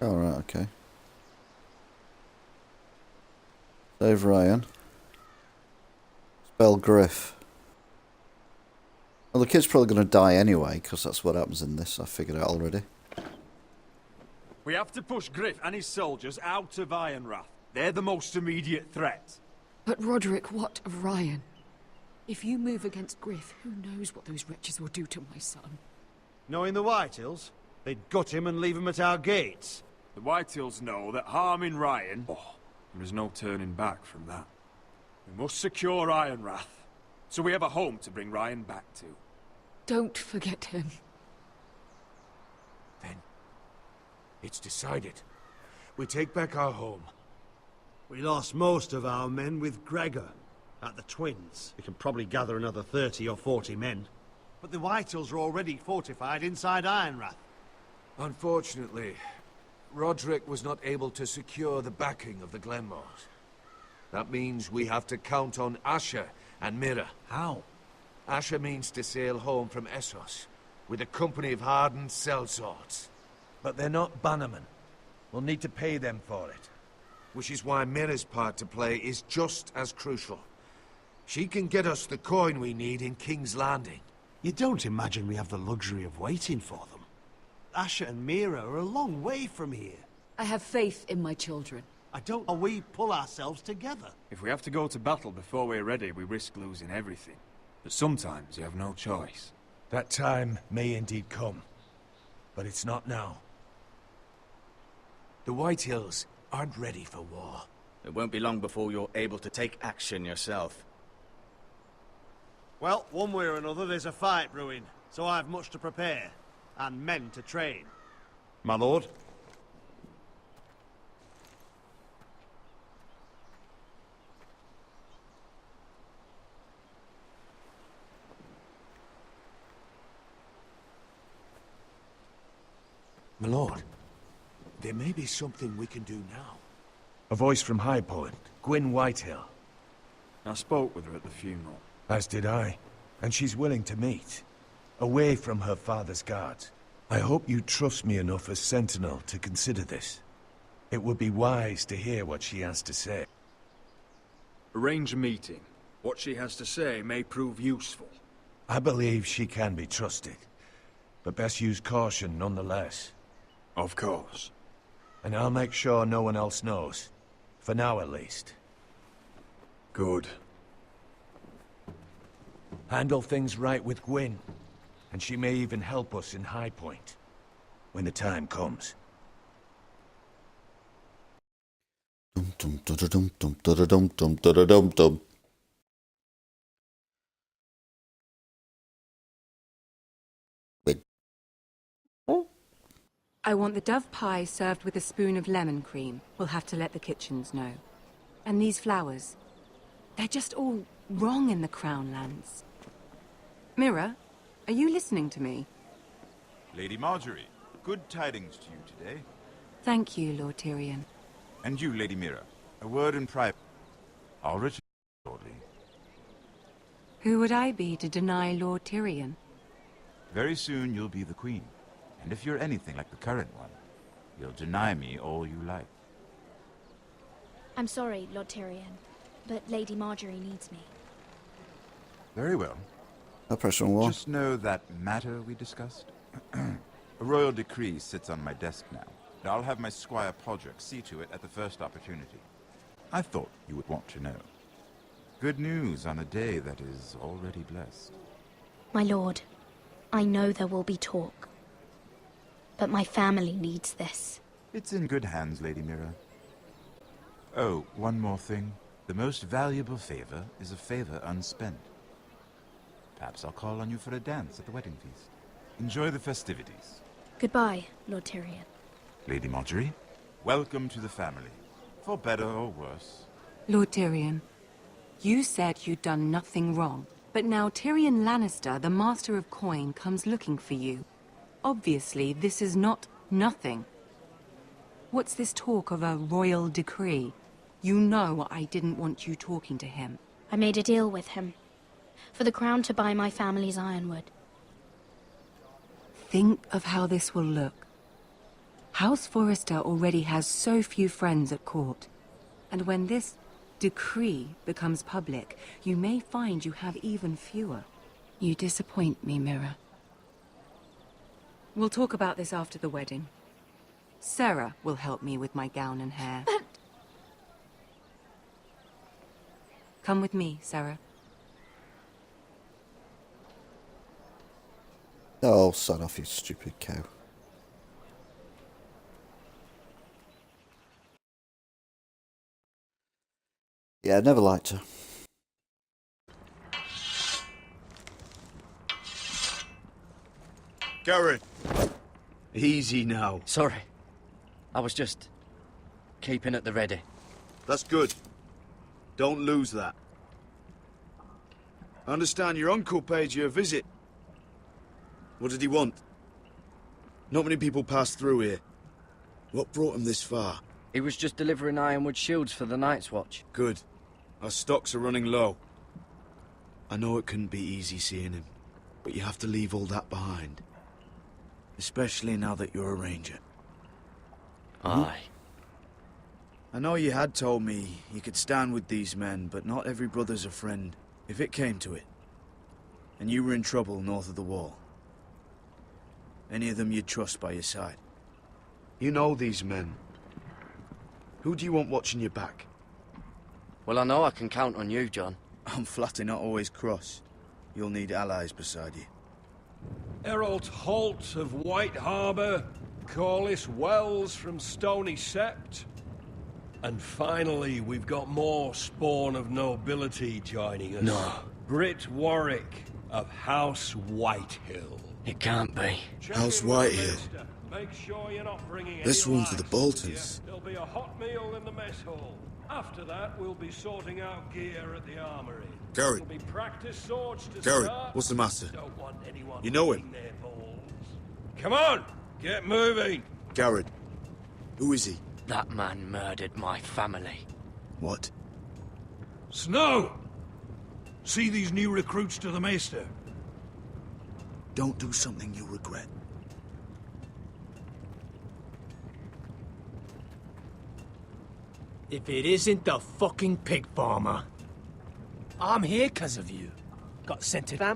All right, okay. Save Ryan. Spell Griff. Well, the kid's probably going to die anyway, because that's what happens in this. I figured out already. We have to push Griff and his soldiers out of Ironrath. They're the most immediate threat. But Roderick, what of Ryan? If you move against Griff, who knows what those wretches will do to my son? Knowing the Whitehills, they'd gut him and leave him at our gates. The Whitehills know that harming Ryan... Oh, there is no turning back from that. We must secure Ironrath, so we have a home to bring Ryan back to. Don't forget him. Then, it's decided. We take back our home. We lost most of our men with Gregor at the Twins. We can probably gather another 30 or 40 men. But the Whitehills are already fortified inside Ironrath. Unfortunately, Roderick was not able to secure the backing of the Glenmores. That means we have to count on Asher and Mira. How? Asher means to sail home from Essos with a company of hardened sellswords. But they're not bannermen. We'll need to pay them for it. Which is why Mira's part to play is just as crucial. She can get us the coin we need in King's Landing. You don't imagine we have the luxury of waiting for them? Asher and Mira are a long way from here. I have faith in my children. I don't know we pull ourselves together. If we have to go to battle before we're ready, we risk losing everything. But sometimes you have no choice. That time may indeed come. But it's not now. The Whitehills aren't ready for war. It won't be long before you're able to take action yourself. Well, one way or another, there's a fight brewing, so I have much to prepare, and men to train. My lord? My lord, there may be something we can do now. A voice from High Point, Gwyn Whitehill. I spoke with her at the funeral. As did I, and she's willing to meet. Away from her father's guards. I hope you trust me enough as Sentinel to consider this. It would be wise to hear what she has to say. Arrange a meeting. What she has to say may prove useful. I believe she can be trusted, but best use caution nonetheless. Of course. And I'll make sure no one else knows. For now, at least. Good. Handle things right with Gwyn, and she may even help us in High Point, when the time comes. Dum dum dum dum dum dum dum dum dum dum. I want the dove pie served with a spoon of lemon cream. We'll have to let the kitchens know. And these flowers. They're just all wrong in the Crown lands. Mira, are you listening to me? Lady Marjorie, good tidings to you today. Thank you, Lord Tyrion. And you, Lady Mira, a word in private. I'll return shortly. Who would I be to deny Lord Tyrion? Very soon you'll be the queen. And if you're anything like the current one, you'll deny me all you like. I'm sorry, Lord Tyrion, but Lady Marjorie needs me. Very well. No pressure on war. Just know that matter we discussed? A royal decree sits on my desk now. And I'll have my squire Podrick see to it at the first opportunity. I thought you would want to know. Good news on a day that is already blessed. My lord, I know there will be talk. But my family needs this. It's in good hands, Lady Mira. Oh, one more thing. The most valuable favor is a favor unspent. Perhaps I'll call on you for a dance at the wedding feast. Enjoy the festivities. Goodbye, Lord Tyrion. Lady Marjorie, welcome to the family. For better or worse. Lord Tyrion, you said you'd done nothing wrong, but now Tyrion Lannister, the Master of Coin, comes looking for you. Obviously, this is not nothing. What's this talk of a royal decree? You know I didn't want you talking to him. I made a deal with him. For the crown to buy my family's ironwood. Think of how this will look. House Forrester already has so few friends at court. And when this decree becomes public, you may find you have even fewer. You disappoint me, Mira. We'll talk about this after the wedding. Sarah will help me with my gown and hair. But... Come with me, Sarah. Oh, son off, you stupid cow. Yeah, I never liked her. Garrett! Easy now. Sorry. I was just keeping at the ready. That's good. Don't lose that. I understand your uncle paid you a visit. What did he want? Not many people pass through here. What brought him this far? He was just delivering ironwood shields for the Night's Watch. Good. Our stocks are running low. I know it couldn't be easy seeing him, but you have to leave all that behind. Especially now that you're a ranger. Aye. I know you had told me you could stand with these men, but not every brother's a friend, if it came to it. And you were in trouble north of the wall. Any of them you'd trust by your side. You know these men. Who do you want watching your back? Well, I know I can count on you, John. I'm flatly not always cross. You'll need allies beside you. Errol Holt of White Harbour, Corlys Wells from Stony Sept. And finally, we've got more spawn of nobility joining us. No. Britt Warwick of House Whitehill. It can't be. House Whitehill. Make sure you're not bringing This any one's for the lads. Boltons. There'll be a hot meal in the mess hall. After that, we'll be sorting out gear at the armory. Garrett. There'll be practice swords to Garrett, start. what's the matter? Don't want anyone You know him? licking their balls. Come on, get moving. Garrett. Who is he? That man murdered my family. What? Snow! See these new recruits to the Maester? Don't do something you'll regret. If it isn't the fucking pig farmer. I'm here 'cause of you. Got sent to them.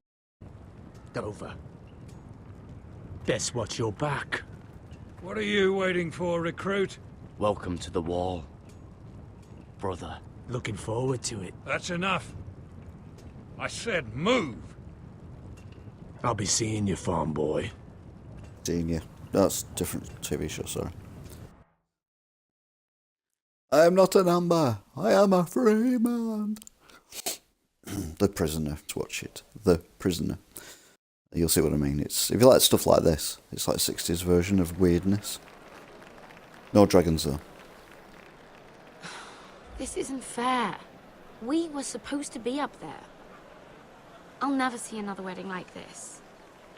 Dover. Best watch your back. What are you waiting for, recruit? Welcome to the wall, brother. Looking forward to it. That's enough. I said move. I'll be seeing you, farm boy. Seeing you. That's a different TV show, sorry. I am not a number. I am a free man. The Prisoner. To watch it. The Prisoner. You'll see what I mean. It's if you like stuff like this, it's like 60s version of weirdness. No dragons though. This isn't fair. We were supposed to be up there. I'll never see another wedding like this.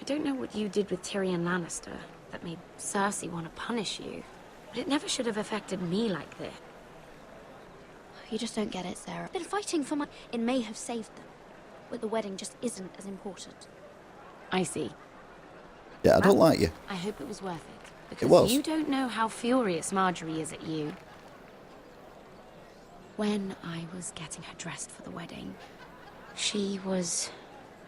I don't know what you did with Tyrion Lannister that made Cersei want to punish you, but it never should have affected me like this. You just don't get it, Sarah. Been fighting for my... It may have saved them, but the wedding just isn't as important. I see. Yeah, I don't like you. I hope it was worth it. Because It was. you don't know how furious Marjorie is at you. When I was getting her dressed for the wedding, she was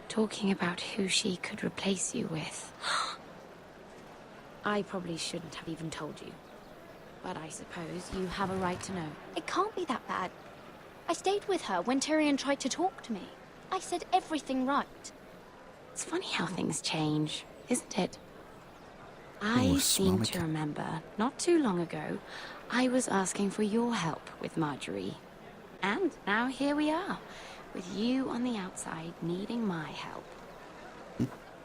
talking about who she could replace you with. I probably shouldn't have even told you. But I suppose you have a right to know. It can't be that bad. I stayed with her when Tyrion tried to talk to me. I said everything right. It's funny how things change, isn't it? I seem to remember, not too long ago, I was asking for your help with Marjorie. And now here we are, with you on the outside needing my help.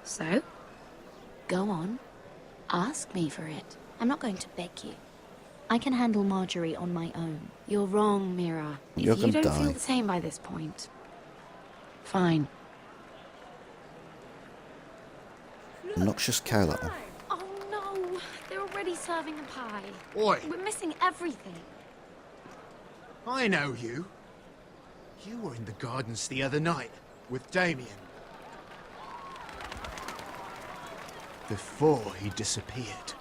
So, go on, ask me for it. I'm not going to beg you. I can handle Marjorie on my own. You're wrong, Mira. You're If you gonna don't die. feel the same by this point, fine. Obnoxious cow, that one. Oh no, they're already serving a pie. Oi. We're missing everything. I know you. You were in the gardens the other night with Damien. Before he disappeared.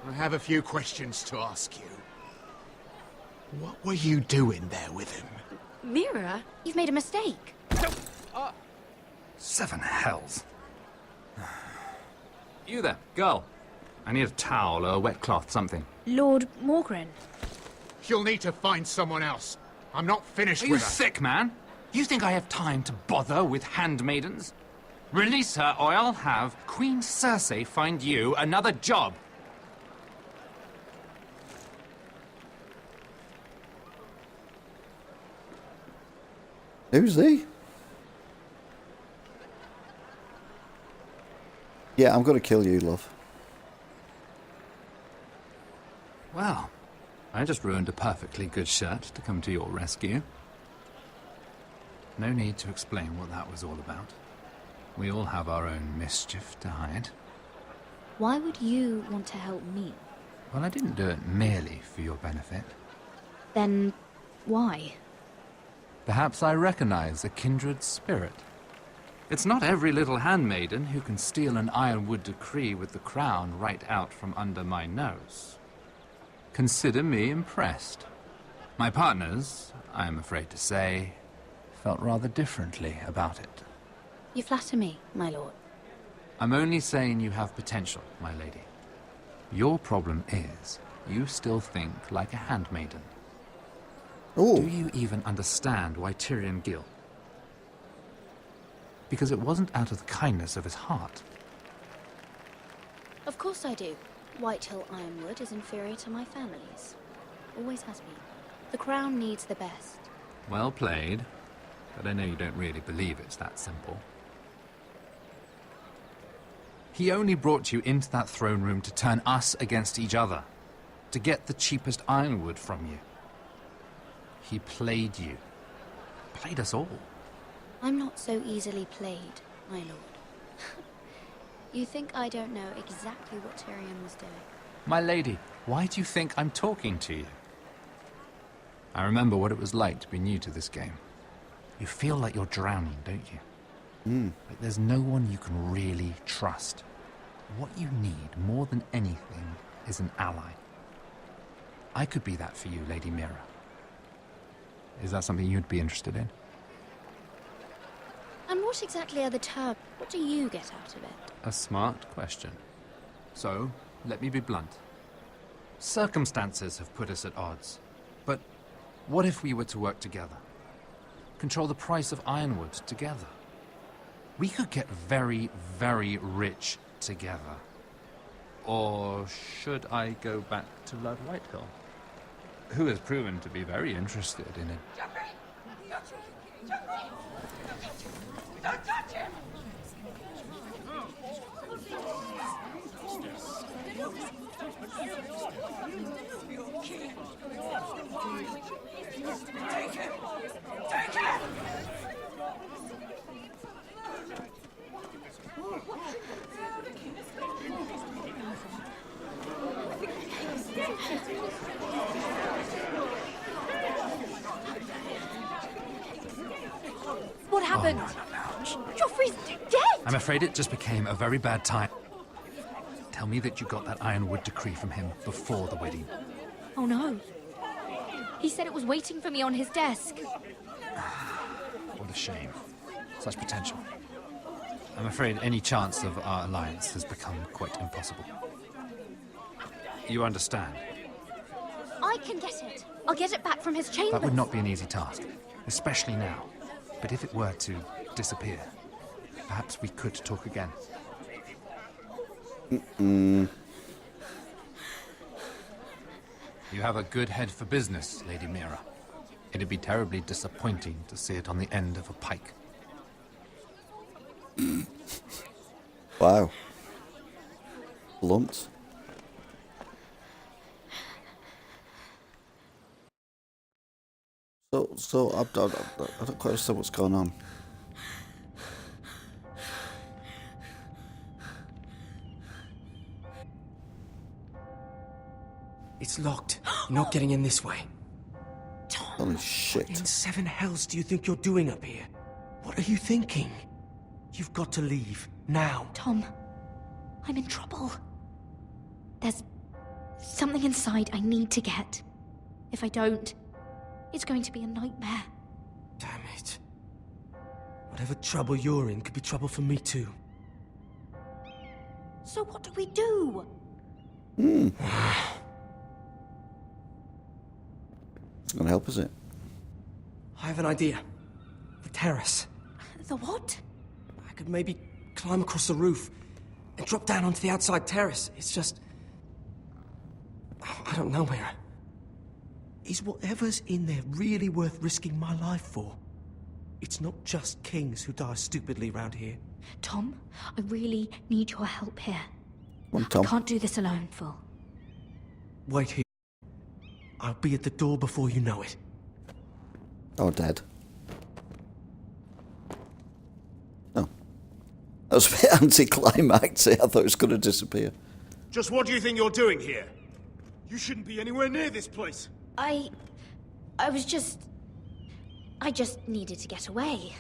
I have a few questions to ask you. What were you doing there with him? Mira, you've made a mistake. Seven hells. You there, girl. I need a towel or a wet cloth, something. Lord Morgren. You'll need to find someone else. I'm not finished Are you with her. sick, man? You think I have time to bother with handmaidens? Release her, or I'll have Queen Cersei find you another job. Who's he? Yeah, I'm gonna kill you, love. Well, I just ruined a perfectly good shirt to come to your rescue. No need to explain what that was all about. We all have our own mischief to hide. Why would you want to help me? Well, I didn't do it merely for your benefit. Then, why? Perhaps I recognize a kindred spirit. It's not every little handmaiden who can steal an ironwood decree with the crown right out from under my nose. Consider me impressed. My partners, I am afraid to say, felt rather differently about it. You flatter me, my lord. I'm only saying you have potential, my lady. Your problem is, you still think like a handmaiden. Ooh. Do you even understand why Tyrion Gill? Because it wasn't out of the kindness of his heart. Of course I do. Whitehill Ironwood is inferior to my family's. Always has been. The crown needs the best. Well played, but I know you don't really believe it's that simple. He only brought you into that throne room to turn us against each other, to get the cheapest ironwood from you. He played you. Played us all. I'm not so easily played, my lord. You think I don't know exactly what Tyrion was doing? My lady, why do you think I'm talking to you? I remember what it was like to be new to this game. You feel like you're drowning, don't you? Like there's no one you can really trust. What you need, more than anything, is an ally. I could be that for you, Lady Mira. Is that something you'd be interested in? And what exactly are the terms? What do you get out of it? A smart question. So, let me be blunt. Circumstances have put us at odds. But what if we were to work together? Control the price of ironwood together? We could get very, very rich together. Or should I go back to Lord Whitehill, who has proven to be very interested in it? Don't touch him! Take him! Take him! What happened? Joffrey's dead! I'm afraid it just became a very bad time. Tell me that you got that Ironwood decree from him before the wedding. Oh no. He said it was waiting for me on his desk. What a shame. Such potential. I'm afraid any chance of our alliance has become quite impossible. You understand? I can get it. I'll get it back from his chambers. That would not be an easy task, especially now. But if it were to disappear, perhaps we could talk again. Mm-mm. You have a good head for business, Lady Mira. It'd be terribly disappointing to see it on the end of a pike. Wow. Blunt. So I don't quite understand what's going on. It's locked. You're not getting in this way. Holy shit. What in seven hells do you think you're doing up here? What are you thinking? You've got to leave. Now. Tom, I'm in trouble. There's something inside I need to get. If I don't, it's going to be a nightmare. Damn it. Whatever trouble you're in could be trouble for me too. So what do we do? It's gonna help, is it? I have an idea. The terrace. The what? I could maybe climb across the roof and drop down onto the outside terrace. It's just... I don't know, Mira. Is whatever's in there really worth risking my life for? It's not just kings who die stupidly around here. Tom, I really need your help here. Come on, Tom. I can't do this alone, Phil. Wait here. I'll be at the door before you know it. Oh, dead. Oh. That was a bit anticlimactic. I thought it was going to disappear. Just what do you think you're doing here? You shouldn't be anywhere near this place. I just needed to get away.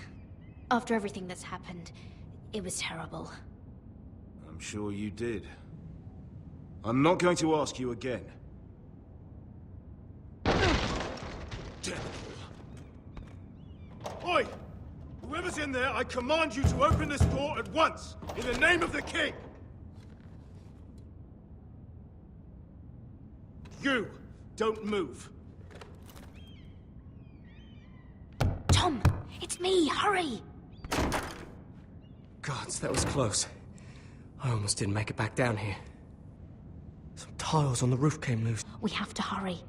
After everything that's happened, it was terrible. I'm sure you did. I'm not going to ask you again. Oi! Whoever's in there, I command you to open this door at once, in the name of the king! You, don't move. Tom, it's me, hurry! Gods, that was close. I almost didn't make it back down here. Some tiles on the roof came loose. We have to hurry.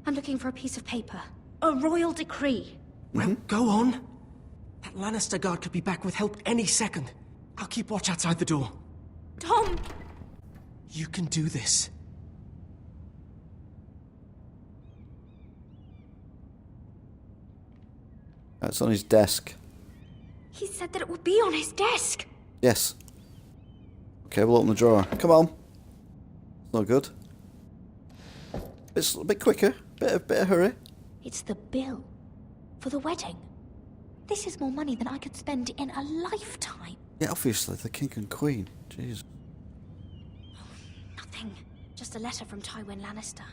I'm looking for a piece of paper. A royal decree. Well, go on. That Lannister guard could be back with help any second. I'll keep watch outside the door. Tom! You can do this. It's on his desk. He said that it would be on his desk. Yes. Okay, we'll open the drawer. Come on. It's not good. It's a bit quicker. Bit of hurry. It's the bill for the wedding. This is more money than I could spend in a lifetime. Yeah, obviously, the king and queen. Jeez. Nothing. Just a letter from Tywin Lannister.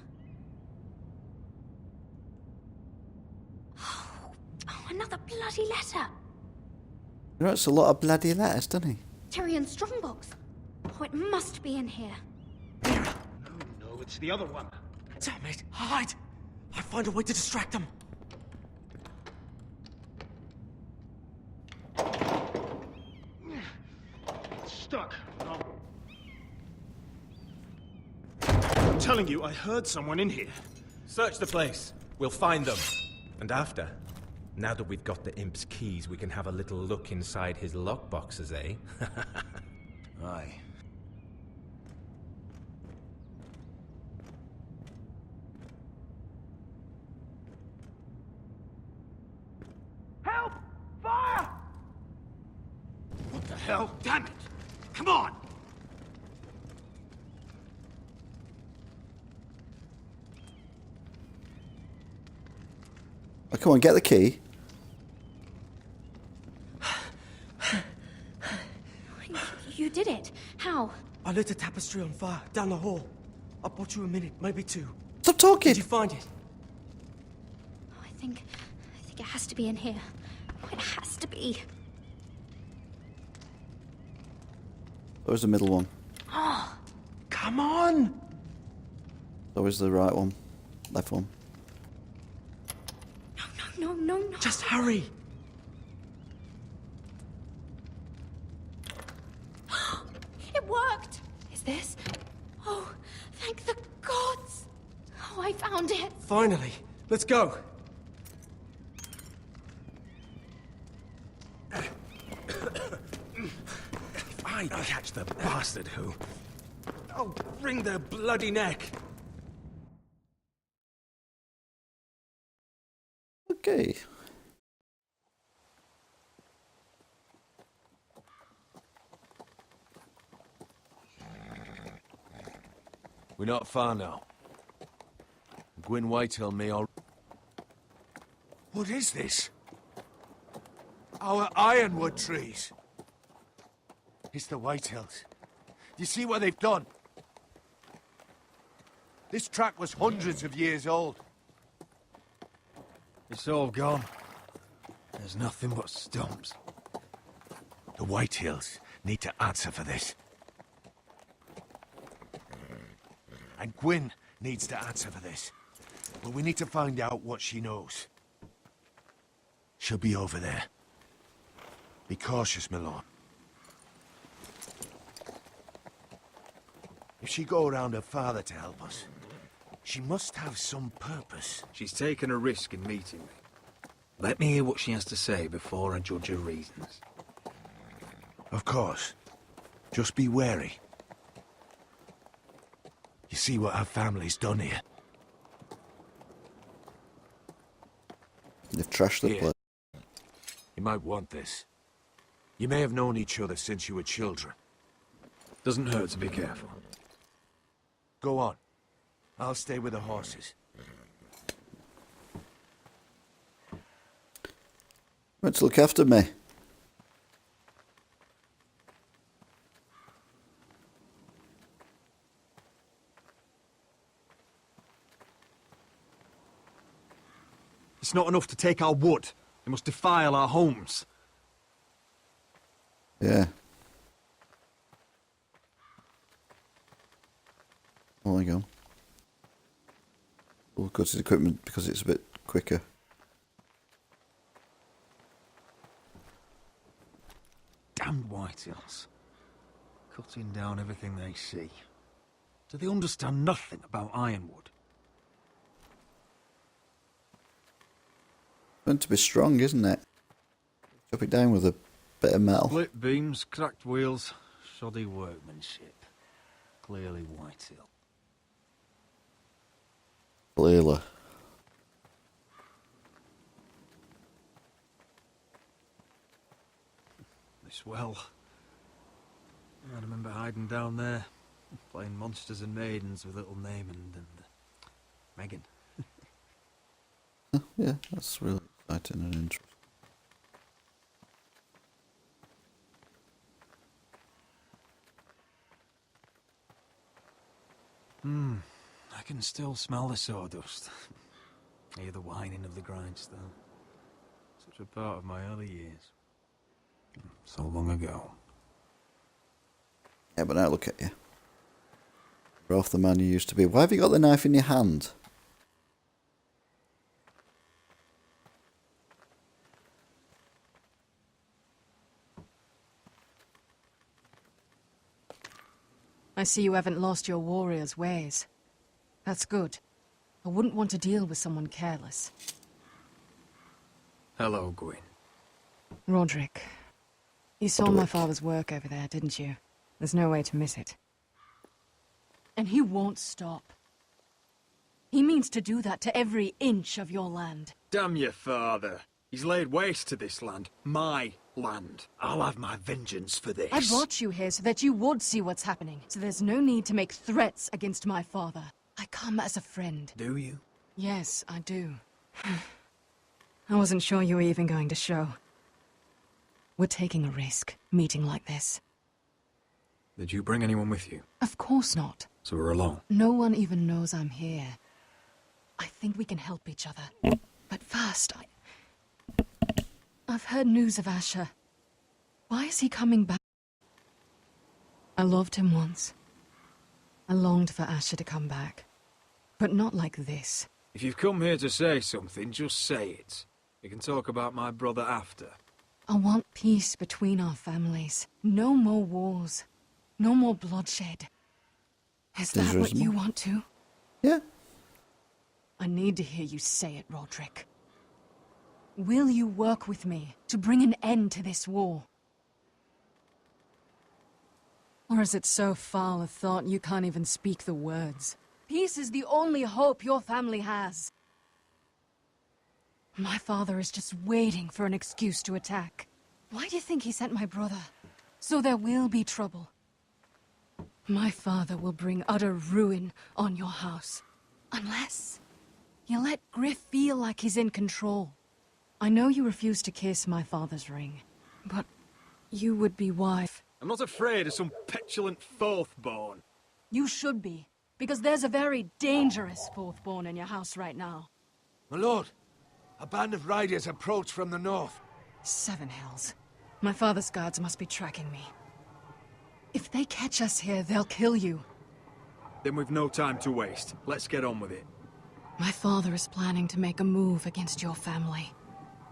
Oh, another bloody letter. He writes a lot of bloody letters, doesn't he? Tyrion Strongbox. Oh, it must be in here. No, it's the other one. Damn it! Hide! I'll find a way to distract them. It's stuck. I'm telling you, I heard someone in here. Search the place. We'll find them. And after, now that we've got the imp's keys, we can have a little look inside his lockboxes, eh? Aye. hell? Damn it! Come on! Oh, come on, get the key. You did it. How? I lit a tapestry on fire down the hall. I bought you a minute, maybe two. Stop talking. Did you find it? I think it has to be in here. Oh, it has to be. Where's the middle one? Oh, come on! Where's the right one? Left one? No. Just hurry. It worked! Is this? Oh, thank the gods! Oh, I found it! Finally. Let's go. If I catch the bastard who... I'll wring their bloody neck. Okay. We're not far now. Gwyn Whitehill may all... What is this? Our ironwood trees. It's the Whitehills. You see what they've done? This track was hundreds of years old. It's all gone. There's nothing but stumps. The Whitehills need to answer for this. And Gwyn needs to answer for this. But we need to find out what she knows. She'll be over there. Be cautious, my lord. If she go around her father to help us, she must have some purpose. She's taken a risk in meeting me. Let me hear what she has to say before I judge her reasons. Of course. Just be wary. You see what our family's done here? They've trashed the Here. place. You might want this. You may have known each other since you were children. Doesn't hurt to be careful. Go on. I'll stay with the horses. Meant to look after me. It's not enough to take our wood. They must defile our homes. Yeah. Oh, there you go. We'll go to the equipment because it's a bit quicker. Damned Whitehills. Cutting down everything they see. Do they understand nothing about Ironwood? Meant to be strong, isn't it? Chop it down with a bit of metal. Split beams, cracked wheels, shoddy workmanship. Clearly Whitehill. Clearly. This well. I remember hiding down there, playing monsters and maidens with little Naaman and Megan. Yeah, that's really exciting and interesting. I can still smell the sawdust. Hear the whining of the grindstone. Such a part of my early years. So long ago. Yeah, but now look at you. You're off the man you used to be. Why have you got the knife in your hand? I see you haven't lost your warrior's ways. That's good. I wouldn't want to deal with someone careless. Hello, Gwyn. Roderick, you saw my father's work over there, didn't you? There's no way to miss it. And he won't stop. He means to do that to every inch of your land. Damn your father. He's laid waste to this land. My land. I'll have my vengeance for this. I brought you here so that you would see what's happening. So there's no need to make threats against my father. I come as a friend. Do you? Yes, I do. I wasn't sure you were even going to show. We're taking a risk, meeting like this. Did you bring anyone with you? Of course not. So we're alone. No one even knows I'm here. I think we can help each other. But first, I've heard news of Asher. Why is he coming back? I loved him once. I longed for Asher to come back. But not like this. If you've come here to say something, just say it. We can talk about my brother after. I want peace between our families. No more wars. No more bloodshed. Is that what you want to? Yeah. I need to hear you say it, Roderick. Will you work with me to bring an end to this war? Or is it so foul a thought you can't even speak the words? Peace is the only hope your family has. My father is just waiting for an excuse to attack. Why do you think he sent my brother? So there will be trouble. My father will bring utter ruin on your house. Unless you let Griff feel like he's in control. I know you refuse to kiss my father's ring, but you would be wife. I'm not afraid of some petulant fourth-born. You should be, because there's a very dangerous fourth-born in your house right now. My lord, a band of riders approach from the north. 7 Hells. My father's guards must be tracking me. If they catch us here, they'll kill you. Then we've no time to waste. Let's get on with it. My father is planning to make a move against your family.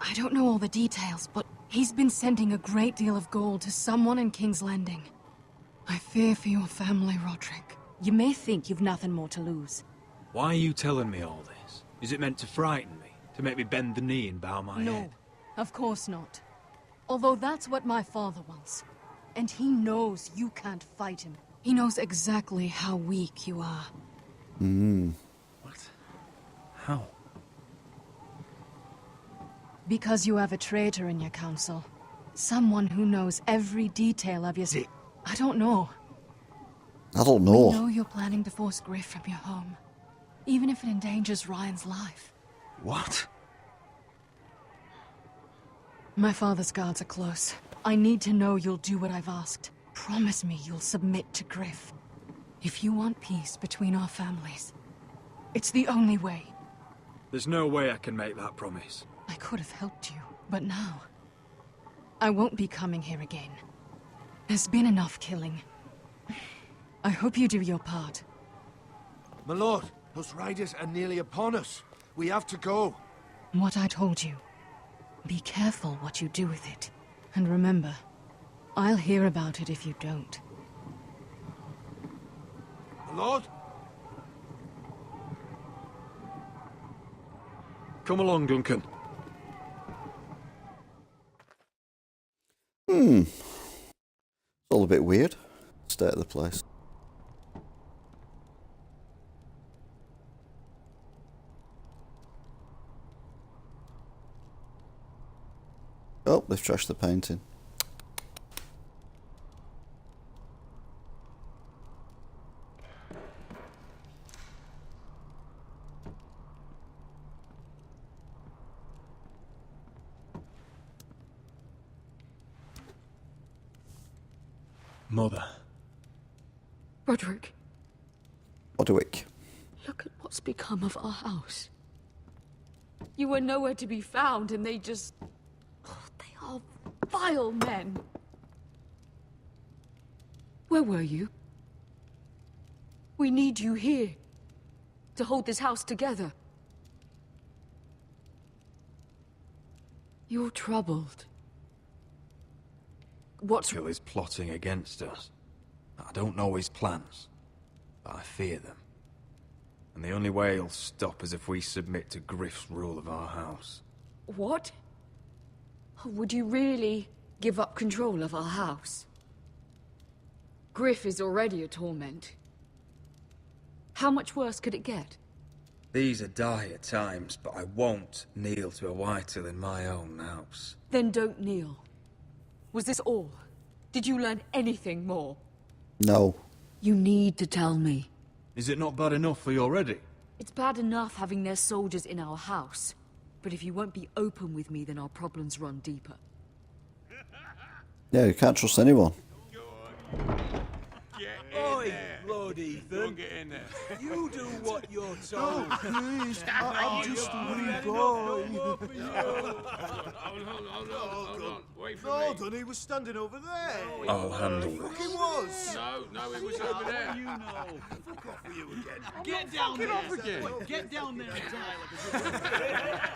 I don't know all the details, but he's been sending a great deal of gold to someone in King's Landing. I fear for your family, Roderick. You may think you've nothing more to lose. Why are you telling me all this? Is it meant to frighten me? To make me bend the knee and bow my head? No, of course not. Although that's what my father wants. And he knows you can't fight him. He knows exactly how weak you are. What? How? Because you have a traitor in your council. Someone who knows every detail of your... I don't know. I don't know. We know you're planning to force Griff from your home. Even if it endangers Ryan's life. What? My father's guards are close. I need to know you'll do what I've asked. Promise me you'll submit to Griff. If you want peace between our families, it's the only way. There's no way I can make that promise. I could have helped you, but now... I won't be coming here again. There's been enough killing. I hope you do your part. My lord, those riders are nearly upon us. We have to go. What I told you. Be careful what you do with it. And remember, I'll hear about it if you don't. My lord? Come along, Duncan. It's all a bit weird. State of the place. Oh, they've trashed the painting. Mother. Roderick, Roderick. look at what's become of our house. You were nowhere to be found, and they just... Oh, they are vile men. Where were you? We need you here, to hold this house together. You're troubled. What's... Phil is plotting against us. I don't know his plans, but I fear them. And the only way he'll stop is if we submit to Griff's rule of our house. What? Would you really give up control of our house? Griff is already a torment. How much worse could it get? These are dire times, but I won't kneel to a Whitehall in my own house. Then don't kneel. Was this all? Did you learn anything more? No. You need to tell me. Is it not bad enough for you already? It's bad enough having their soldiers in our house. But if you won't be open with me, then our problems run deeper. Yeah, you can't trust anyone. Oi, Lord Ethan. Get in there. You do what you're told. Please, I'm just a wee boy. Hold on. Wait for No, me. Dunny was standing over there. I'll handle He fucking was. No, it was over there. You know. Fuck off with you again. Get down there. off again. Get down there and die like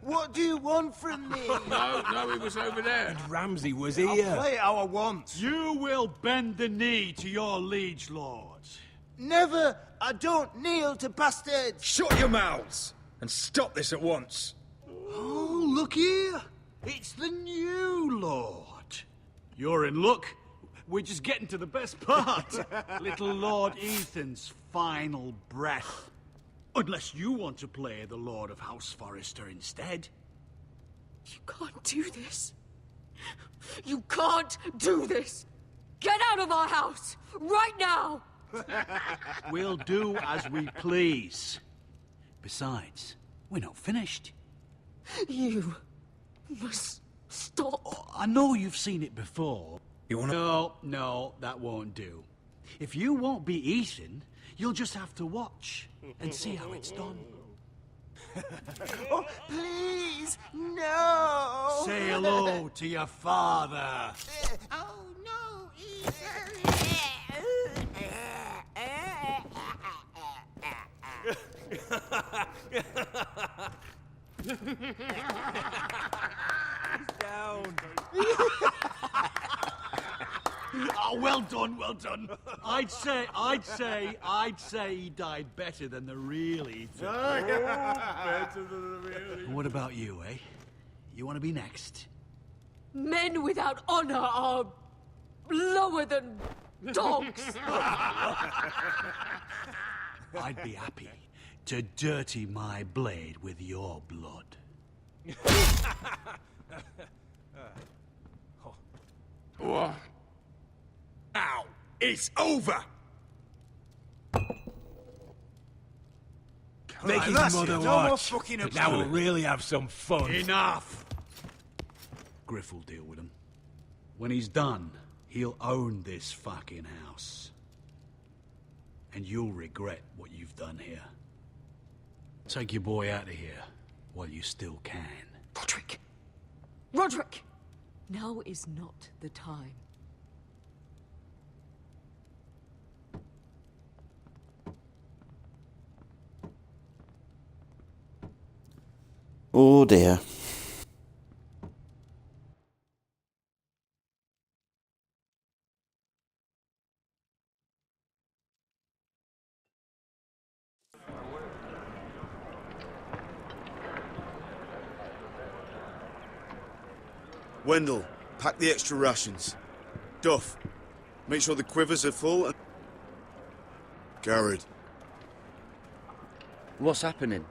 What do you want from me? No, it was over there. Ramsay was I'll here. play it how I want. You will bend the knee to your liege lord. Never! I don't kneel to bastards! Shut your mouths! And stop this at once! Oh, look here! It's the new lord. You're in luck. We're just getting to the best part. Little Lord Ethan's final breath. Unless you want to play the Lord of House Forrester instead. You can't do this. You can't do this. Get out of our house, right now! We'll do as we please. Besides, we're not finished. You must stop. Oh, I know you've seen it before. You wanna... No, that won't do. If you won't be Ethan, you'll just have to watch and see how it's done. Oh, please, no! Say hello to your father. Oh, no, Down. Oh, well done, well done. I'd say he died better than the real Ethan. Better than the real. What about you, eh? You want to be next? Men without honor are lower than dogs. I'd be happy to dirty my blade with your blood. What? Ow! It's over! Make his that's mother it. No more watch. fucking Now we'll absurd. really have some fun. Enough! Griff will deal with him. When he's done, he'll own this fucking house. And you'll regret what you've done here. Take your boy out of here while you still can. Roderick! Roderick! Now is not the time. Oh dear. Wendell, pack the extra rations. Duff, make sure the quivers are full and... Garrett. What's happening?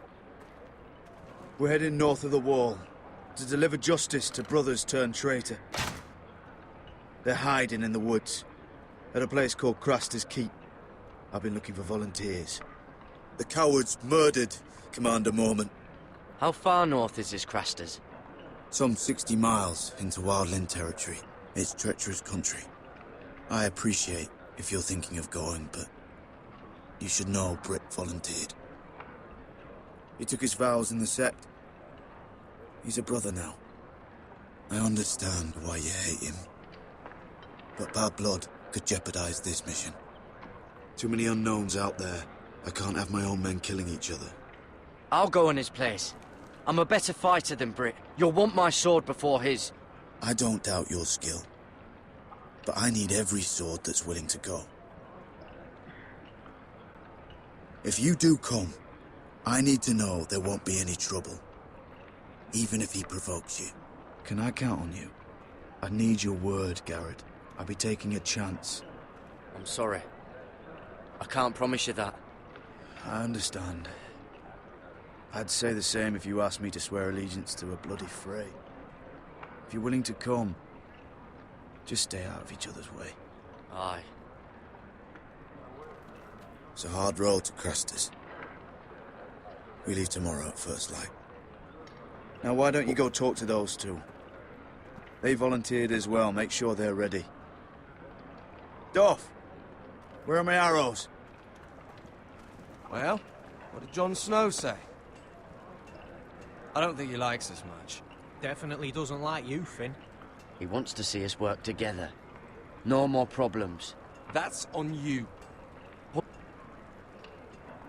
We're heading north of the wall to deliver justice to brothers turned traitor. They're hiding in the woods at a place called Craster's Keep. I've been looking for volunteers. The cowards murdered Commander Mormont. How far north is this Craster's? Some 60 miles into Wildland territory. It's treacherous country. I appreciate if you're thinking of going, but you should know Britt volunteered. He took his vows in the sect. He's a brother now. I understand why you hate him. But bad blood could jeopardize this mission. Too many unknowns out there. I can't have my own men killing each other. I'll go in his place. I'm a better fighter than Britt. You'll want my sword before his. I don't doubt your skill. But I need every sword that's willing to go. If you do come, I need to know there won't be any trouble. Even if he provokes you. Can I count on you? I need your word, Garrett. I'll be taking a chance. I'm sorry. I can't promise you that. I understand. I'd say the same if you asked me to swear allegiance to a bloody fray. If you're willing to come, just stay out of each other's way. Aye. It's a hard road to Crestus. We leave tomorrow at first light. Now why don't you go talk to those two? They volunteered as well. Make sure they're ready. Doff! Where are my arrows? Well, what did Jon Snow say? I don't think he likes us much. Definitely doesn't like you, Finn. He wants to see us work together. No more problems. That's on you.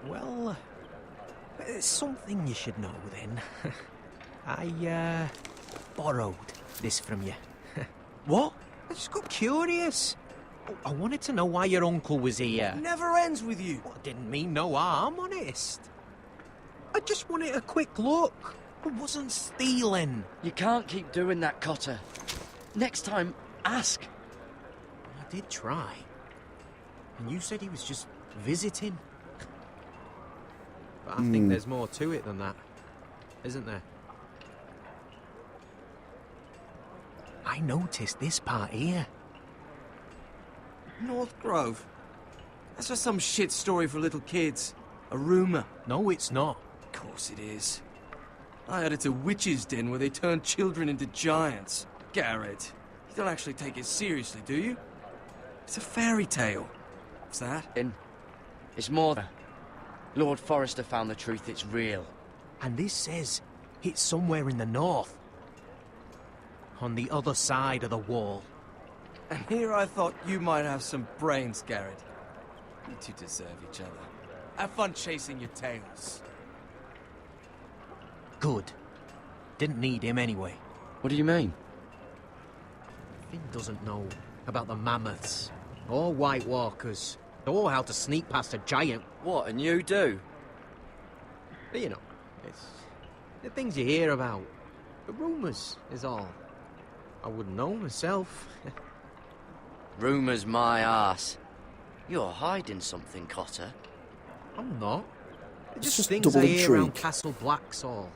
Well, there's something you should know then. I borrowed this from you. What? I just got curious. I wanted to know why your uncle was here. Never ends with you. Well, I didn't mean no harm, honest. I just wanted a quick look. I wasn't stealing. You can't keep doing that, Cotter. Next time, ask. I did try. And you said he was just visiting. But I think there's more to it than that, isn't there? I noticed this part here. North Grove? That's just some shit story for little kids. A rumour. No, it's not. Of course it is. I heard it's a witch's den where they turn children into giants. Garrett, you don't actually take it seriously, do you? It's a fairy tale. What's that? It's more than... Lord Forrester found the truth, it's real. And this says it's somewhere in the north. On the other side of the wall. And here I thought you might have some brains, Garrett. You two deserve each other. Have fun chasing your tails. Good. Didn't need him anyway. What do you mean? Finn doesn't know about the mammoths, or White Walkers, or how to sneak past a giant. What, and you do? But you know, it's the things you hear about. The rumours is all. I wouldn't know myself. Rumours my arse. You're hiding something, Cotter. I'm not. It's Just just things double I hear around intrigue. Castle Blacksall.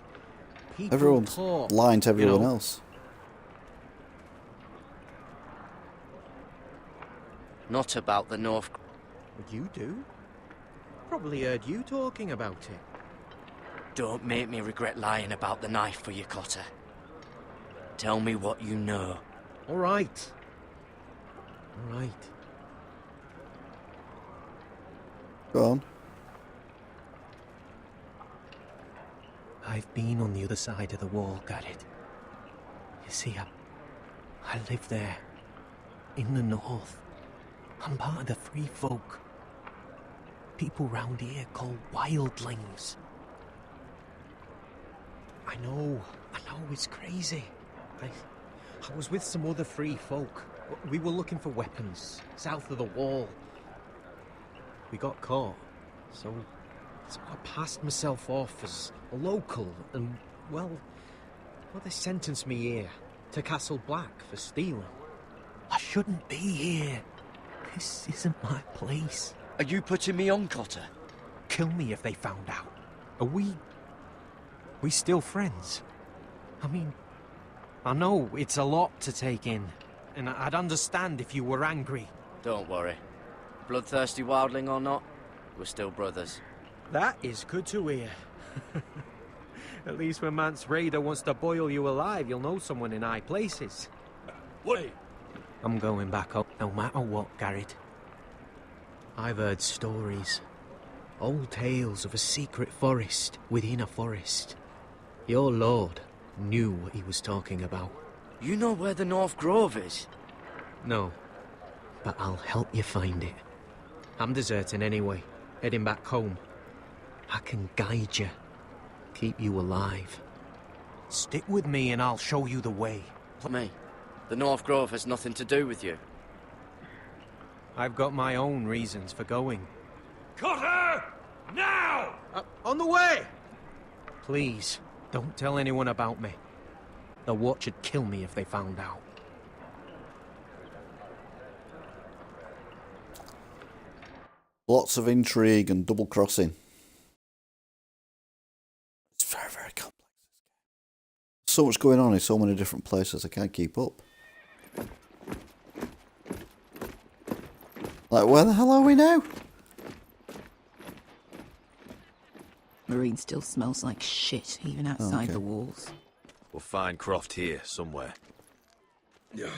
People Everyone's talk, lying to everyone you know. else. Not about the North... But you do? Probably heard you talking about it. Don't make me regret lying about the knife for you, Cotter. Tell me what you know. All right. All right. Go on. I've been on the other side of the wall, Garrett. You see, I live there. In the north. I'm part of the free folk. People round here call wildlings. I know it's crazy. I was with some other free folk. We were looking for weapons, south of the wall. We got caught, so I passed myself off as a local, and, well, they sentenced me here, to Castle Black, for stealing. I shouldn't be here. This isn't my place. Are you putting me on, Cotter? Kill me if they found out. Are we still friends? I mean, I know it's a lot to take in, and I'd understand if you were angry. Don't worry. Bloodthirsty wildling or not, we're still brothers. That is good to hear. At least when Mance Raider wants to boil you alive, you'll know someone in high places. Wait. I'm going back up no matter what, Garrett. I've heard stories. Old tales of a secret forest within a forest. Your lord knew what he was talking about. You know where the North Grove is? No, but I'll help you find it. I'm deserting anyway, heading back home. I can guide you, keep you alive. Stick with me and I'll show you the way. Me? The North Grove has nothing to do with you. I've got my own reasons for going. Cotter! Now! On the way! Please, don't tell anyone about me. The Watch would kill me if they found out. Lots of intrigue and double crossing. so much going on in so many different places, I can't keep up. Like, where the hell are we now? Marine still smells like shit, even outside the walls. We'll find Croft here, somewhere. Yeah.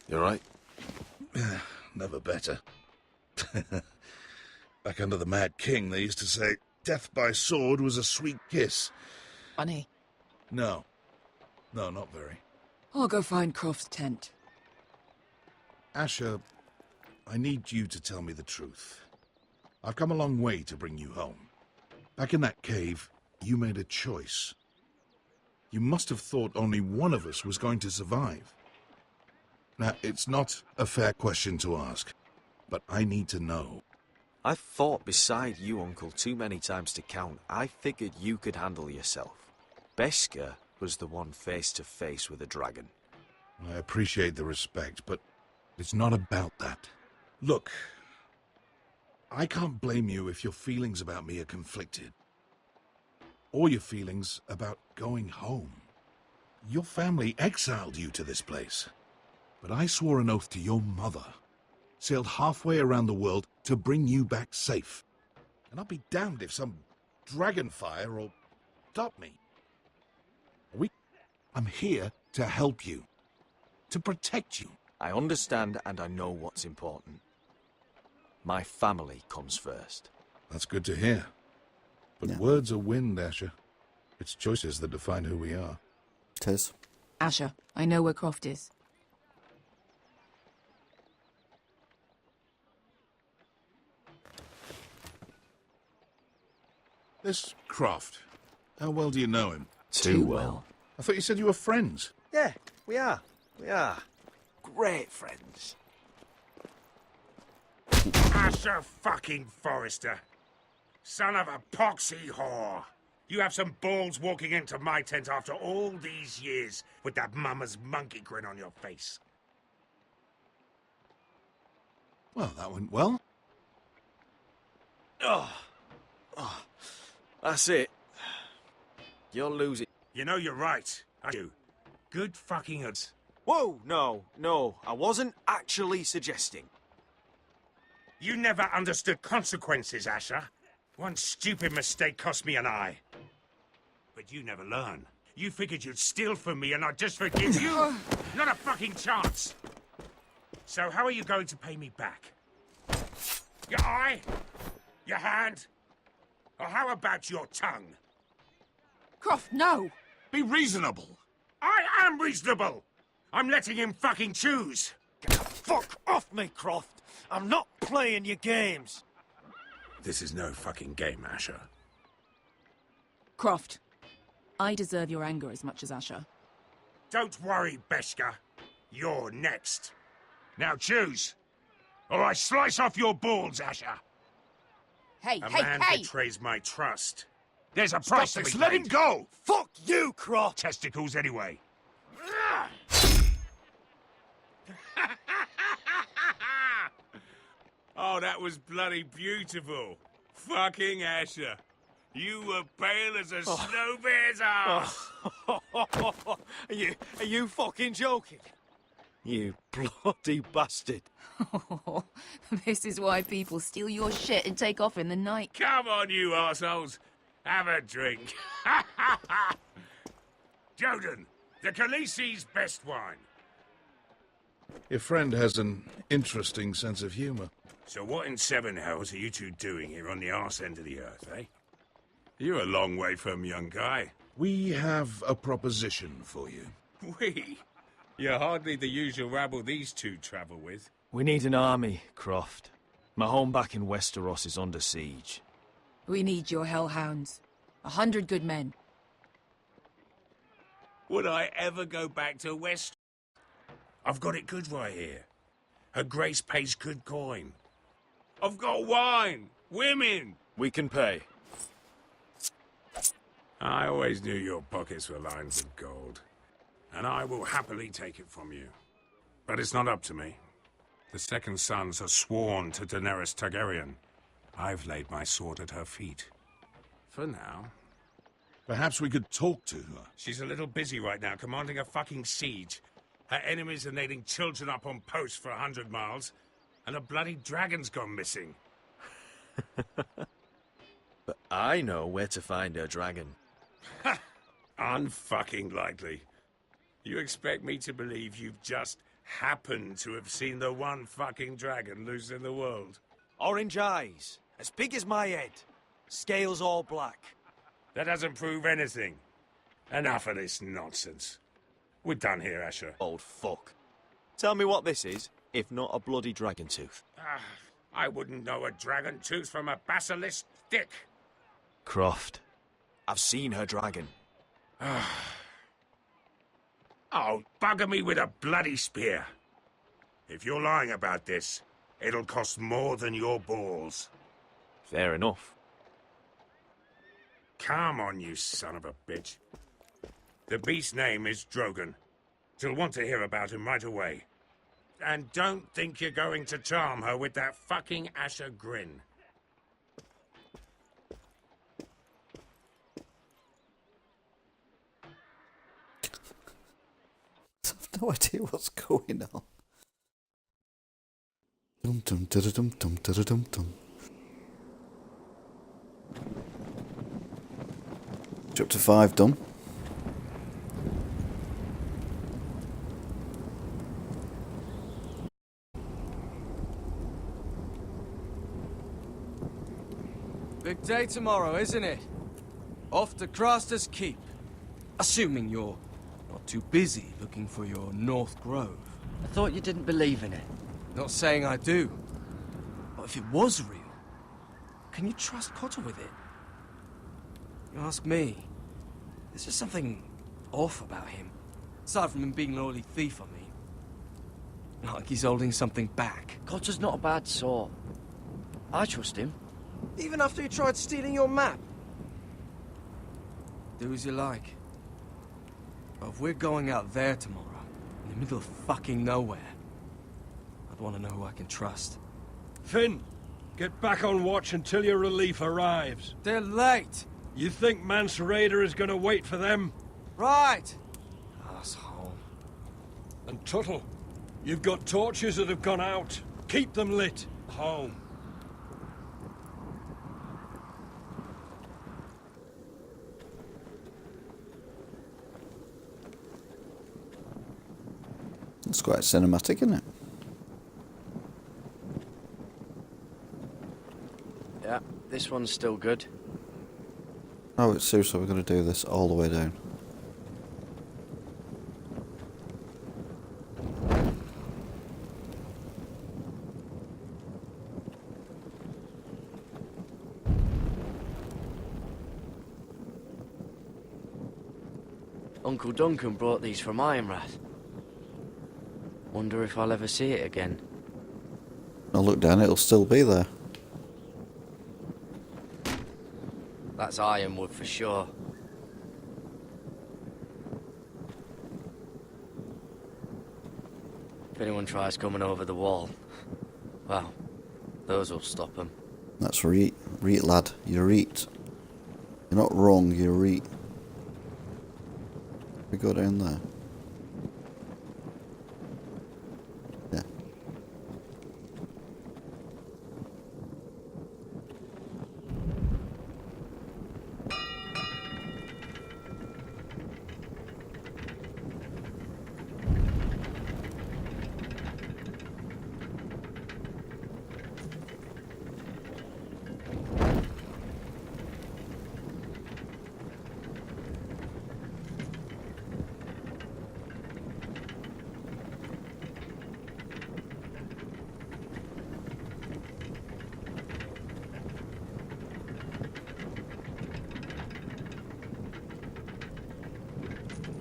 You alright? Never better. Back under the Mad King, they used to say, death by sword was a sweet kiss. Funny. No. No, not very. I'll go find Croft's tent. Asher, I need you to tell me the truth. I've come a long way to bring you home. Back in that cave, you made a choice. You must have thought only one of us was going to survive. Now, it's not a fair question to ask, but I need to know. I've fought beside you, Uncle, too many times to count. I figured you could handle yourself. Beskha was the one face to face with a dragon. I appreciate the respect, but it's not about that. Look, I can't blame you if your feelings about me are conflicted. Or your feelings about going home. Your family exiled you to this place. But I swore an oath to your mother, sailed halfway around the world to bring you back safe. And I'll be damned if some dragonfire will stop me. I'm here to help you. To protect you. I understand and I know what's important. My family comes first. That's good to hear. But words are wind, Asher. It's choices that define who we are. Tis. Asher, I know where Croft is. This Croft, how well do you know him? Too well. I thought you said you were friends. Yeah, we are. We are. Great friends. Asher fucking Forrester. Son of a poxy whore. You have some balls walking into my tent after all these years with that mama's monkey grin on your face. Well, that went well. Oh. That's it. You're losing. You know you're right, aren't you? Good fucking odds. Whoa, no. I wasn't actually suggesting. You never understood consequences, Asher. One stupid mistake cost me an eye. But you never learn. You figured you'd steal from me and I'd just forgive you? Not a fucking chance. So how are you going to pay me back? Your eye? Your hand? Or how about your tongue? Croft, no! Be reasonable. I am reasonable! I'm letting him fucking choose. Fuck off me, Croft. I'm not playing your games. This is no fucking game, Asher. Croft, I deserve your anger as much as Asher. Don't worry, Beskha. You're next. Now choose, or I slice off your balls, Asher. Hey, A man betrays my trust. There's a price to be paid. Let him go! Fuck you, Croft! Testicles anyway. Oh, that was bloody beautiful. Fucking Asher. You were pale as a snow bear's ass. Are you fucking joking? You bloody bastard. This is why people steal your shit and take off in the night. Come on, you assholes. Have a drink. Joden, the Khaleesi's best wine. Your friend has an interesting sense of humor. So what in seven hells are you two doing here on the arse end of the earth, eh? You're a long way from, young guy. We have a proposition for you. We? You're hardly the usual rabble these two travel with. We need an army, Croft. My home back in Westeros is under siege. We need your hellhounds. 100 good men. Would I ever go back to West? I've got it good right here. Her Grace pays good coin. I've got wine, women. We can pay. I always knew your pockets were lined with gold. And I will happily take it from you. But it's not up to me. The second sons are sworn to Daenerys Targaryen. I've laid my sword at her feet. For now. Perhaps we could talk to her. She's a little busy right now, commanding a fucking siege. Her enemies are nailing children up on posts for 100 miles, and a bloody dragon's gone missing. But I know where to find her dragon. Ha! Unfucking likely. You expect me to believe you've just happened to have seen the one fucking dragon loose in the world? Orange eyes, as big as my head. Scales all black. That doesn't prove anything. Enough of this nonsense. We're done here, Asher. Old fuck. Tell me what this is, if not a bloody dragon tooth. I wouldn't know a dragon tooth from a basilisk stick. Croft, I've seen her dragon. Oh, bugger me with a bloody spear. If you're lying about this, it'll cost more than your balls. Fair enough. Come on, you son of a bitch. The beast's name is Drogon. She'll want to hear about him right away. And don't think you're going to charm her with that fucking Asher grin. I've no idea what's going on. Dum dum da dum dum da dum dum. Chapter 5 done. Big day tomorrow, isn't it? Off to Craster's Keep. Assuming you're not too busy looking for your North Grove. I thought you didn't believe in it. Not saying I do. But if it was real, can you trust Cotter with it? You ask me, there's just something off about him. Aside from him being an oily thief on me. Not like he's holding something back. Cotter's not a bad sort. I trust him. Even after he tried stealing your map? Do as you like. But if we're going out there tomorrow, in the middle of fucking nowhere, I'd want to know who I can trust. Finn, get back on watch until your relief arrives. They're late. You think Mance Rayder is going to wait for them? Right. Asshole. And Tuttle, you've got torches that have gone out. Keep them lit. Home. It's quite cinematic, isn't it? Yeah, this one's still good. Oh, it's seriously, we're going to do this all the way down. Uncle Duncan brought these from Ironrath. Wonder if I'll ever see it again. I'll look down, it'll still be there. That's ironwood for sure. If anyone tries coming over the wall, well, those will stop them. That's right, lad. You're right. You're not wrong, you're right. We go down there. Yeah.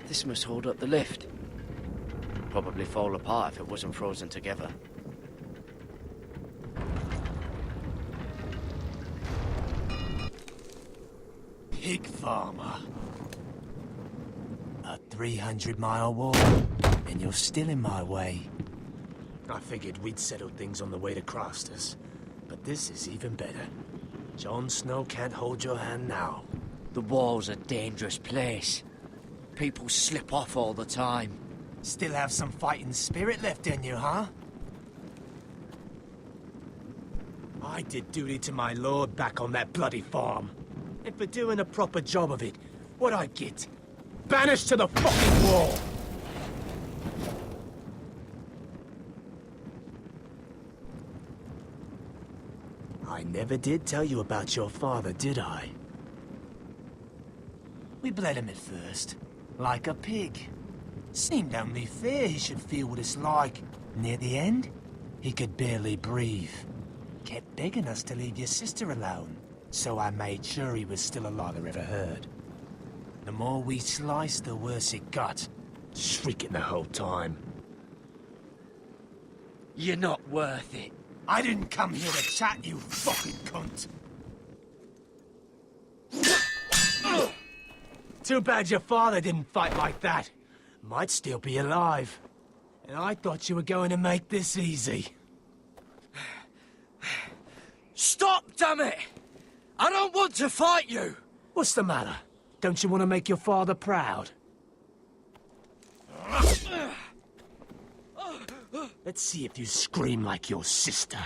This must hold up the lift. Probably fall apart if it wasn't frozen together. Pig farmer. A 300-mile walk, and you're still in my way. I figured we'd settled things on the way to Craster's, but this is even better. Jon Snow can't hold your hand now. The wall's a dangerous place. People slip off all the time. Still have some fighting spirit left in you, huh? I did duty to my lord back on that bloody farm. And for doing a proper job of it, what'd I get? Banished to the fucking wall! I never did tell you about your father, did I? We bled him at first, like a pig. Seemed only fair he should feel what it's like. Near the end, he could barely breathe. Kept begging us to leave your sister alone, so I made sure he was still alive I ever heard. The more we sliced, the worse it got. Shrieking the whole time. You're not worth it. I didn't come here to chat, you fucking cunt. Too bad your father didn't fight like that. Might still be alive. And I thought you were going to make this easy. Stop, damn it! I don't want to fight you! What's the matter? Don't you want to make your father proud? Let's see if you scream like your sister.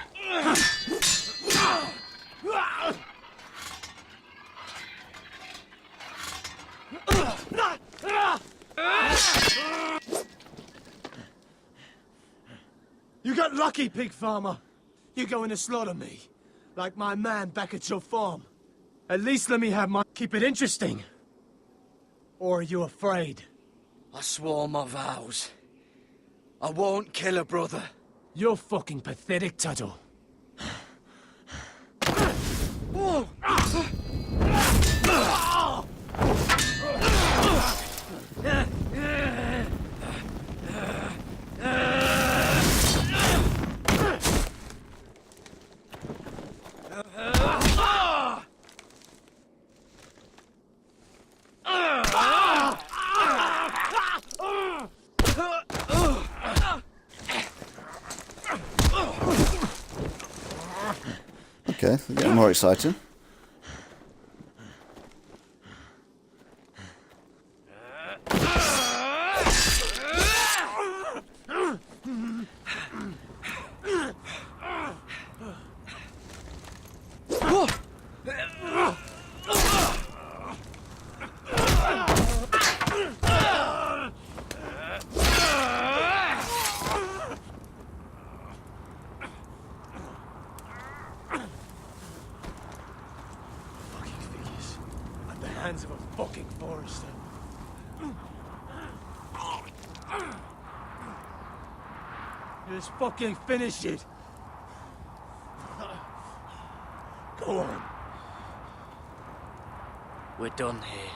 You got lucky, pig farmer. You're going to slaughter me, like my man back at your farm. At least let me have my... Keep it interesting. Or are you afraid? I swore my vows. I won't kill a brother. You're fucking pathetic, Tuttle. Okay, we're getting more exciting. Hands of a fucking forester. Just fucking finish it. Go on. We're done here.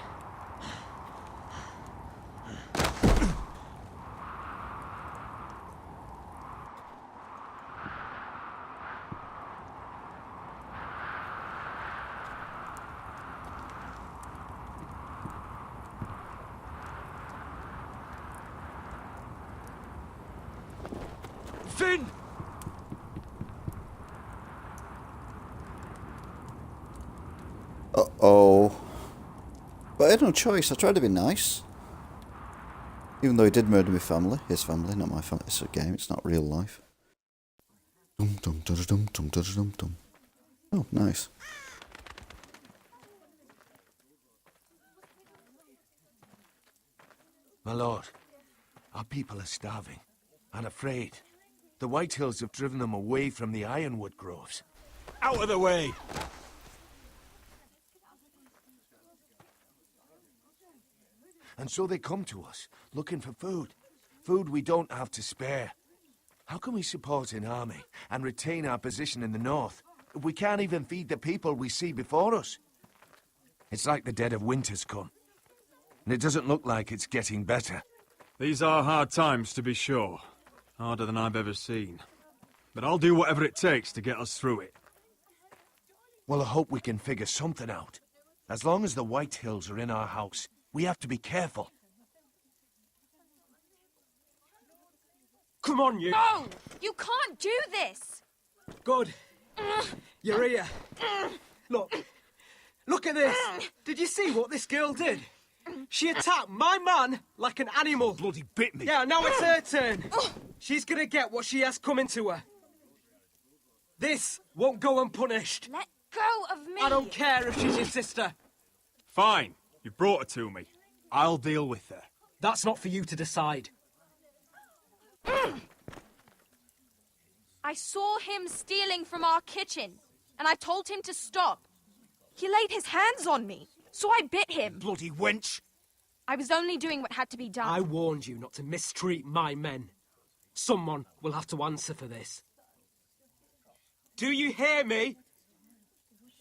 Finn! Uh-oh. But I had no choice. I tried to be nice. Even though he did murder my family. His family, not my family. It's a game. It's not real life. Dum dum dum dum dum dum dum dum. Oh, nice. My lord, our people are starving and afraid. The White Hills have driven them away from the ironwood groves. Out of the way! And so they come to us, looking for food. Food we don't have to spare. How can we support an army and retain our position in the north if we can't even feed the people we see before us? It's like the dead of winter's come. And it doesn't look like it's getting better. These are hard times, to be sure. Harder than I've ever seen. But I'll do whatever it takes to get us through it. Well, I hope we can figure something out. As long as the White Hills are in our house, we have to be careful. Come on, you! No! You can't do this! Good. You're here. Look. Look at this! Did you see what this girl did? She attacked my man like an animal. Bloody bit me. Yeah, now it's her turn. She's gonna get what she has coming to her. This won't go unpunished. Let go of me! I don't care if she's your sister. Fine. You brought her to me. I'll deal with her. That's not for you to decide. I saw him stealing from our kitchen, and I told him to stop. He laid his hands on me, so I bit him. Bloody wench! I was only doing what had to be done. I warned you not to mistreat my men. Someone will have to answer for this. Do you hear me?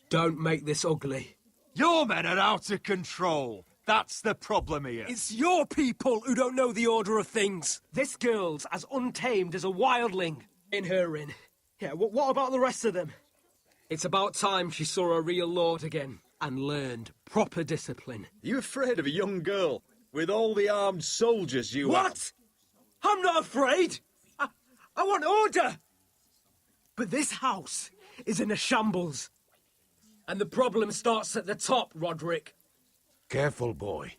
Don't make this ugly. Your men are out of control. That's the problem here. It's your people who don't know the order of things. This girl's as untamed as a wildling in her inn. Yeah, what about the rest of them? It's about time she saw a real lord again and learned proper discipline. You afraid of a young girl with all the armed soldiers you have? What? I'm not afraid. I want order. But this house is in a shambles. And the problem starts at the top, Roderick. Careful, boy.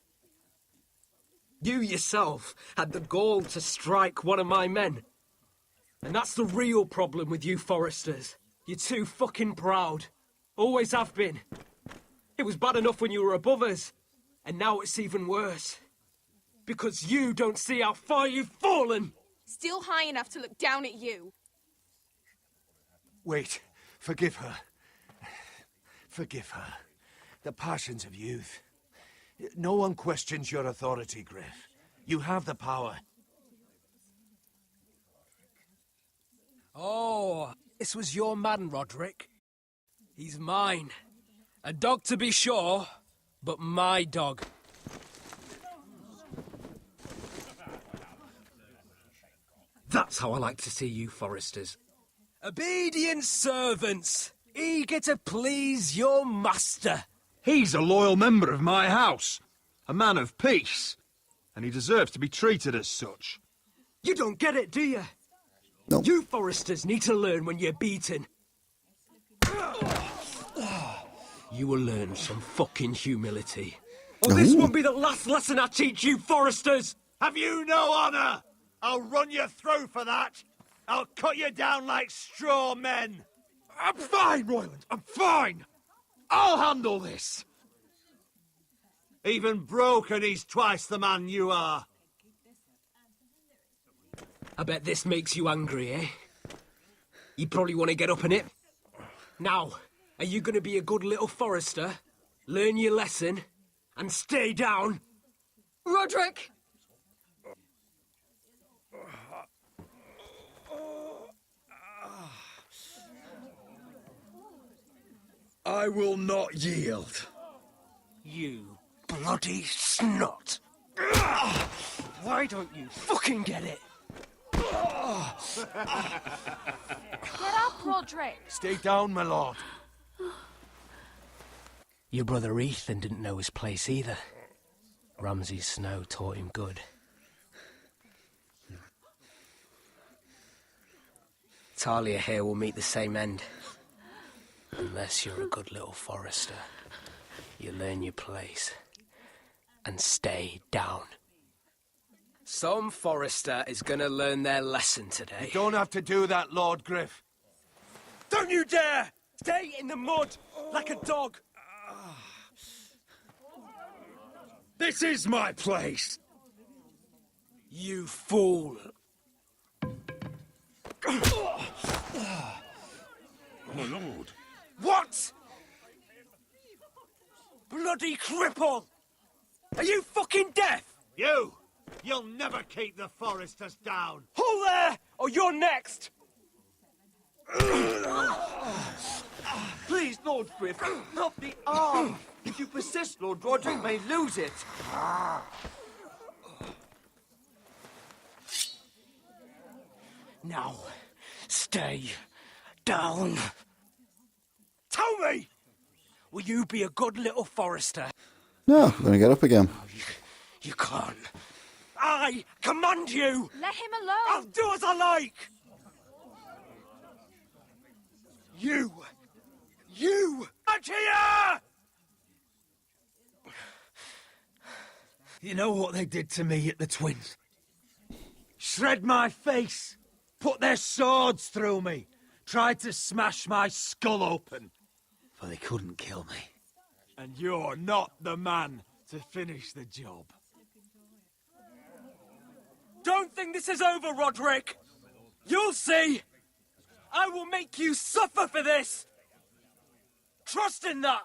You yourself had the gall to strike one of my men. And that's the real problem with you Forresters. You're too fucking proud. Always have been. It was bad enough when you were above us. And now it's even worse. Because you don't see how far you've fallen. Still high enough to look down at you. Wait. Forgive her. Forgive her. The passions of youth. No one questions your authority, Griff. You have the power. Oh, this was your man, Roderick. He's mine. A dog to be sure, but my dog. That's how I like to see you, Forresters. Obedient servants, eager to please your master. He's a loyal member of my house. A man of peace. And he deserves to be treated as such. You don't get it, do you? No. You Forresters need to learn when you're beaten. You will learn some fucking humility. Or this won't be the last lesson I teach you, Forresters! Have you no honor? I'll run you through for that. I'll cut you down like straw men. I'm fine, Royland. I'm fine. I'll handle this. Even broken, he's twice the man you are. I bet this makes you angry, eh? You probably want to get up in it. Now, are you going to be a good little Forrester, learn your lesson, and stay down? Roderick! I will not yield. You bloody snot! Why don't you fucking get it? Get up, Roderick! Stay down, my lord. Your brother Ethan didn't know his place either. Ramsay Snow taught him good. Talia here will meet the same end. Unless you're a good little Forrester. You learn your place. And stay down. Some Forrester is gonna learn their lesson today. You don't have to do that, Lord Griff. Don't you dare! Stay in the mud, like a dog! This is my place. You fool! My lord. What? Bloody cripple! Are you fucking deaf? You'll never keep the Forresters down. Hold there, or you're next! Please, Lord Griff, not the arm. If you persist, Lord Roderick may lose it. Now, stay down. Tell me! Will you be a good little Forrester? No, I'm going to get up again. You can't. I command you! Let him alone! I'll do as I like! You! Out here! You know what they did to me at the Twins? Shred my face, put their swords through me, tried to smash my skull open. But they couldn't kill me. And you're not the man to finish the job. Don't think this is over, Roderick! You'll see! I will make you suffer for this! Trust in that!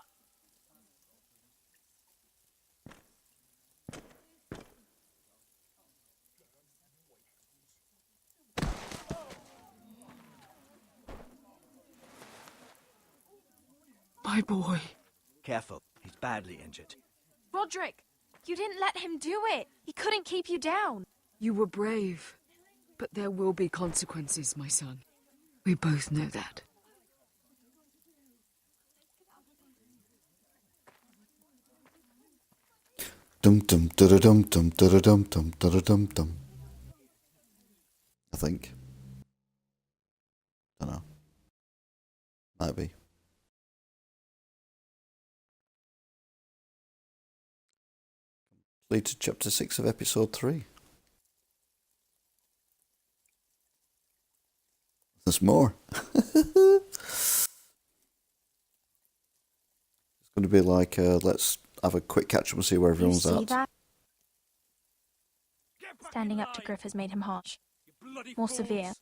My boy. Careful, he's badly injured. Roderick, you didn't let him do it. He couldn't keep you down. You were brave, but there will be consequences, my son. We both know that. Dum dum dum dum dum dum dum dum dum dum. I think. Don't know. Might be. Completed chapter 6 of episode 3. There's more. It's going to be like, let's have a quick catch up and see where everyone's You see at. that? Standing up to Griff has made him harsh. More severe.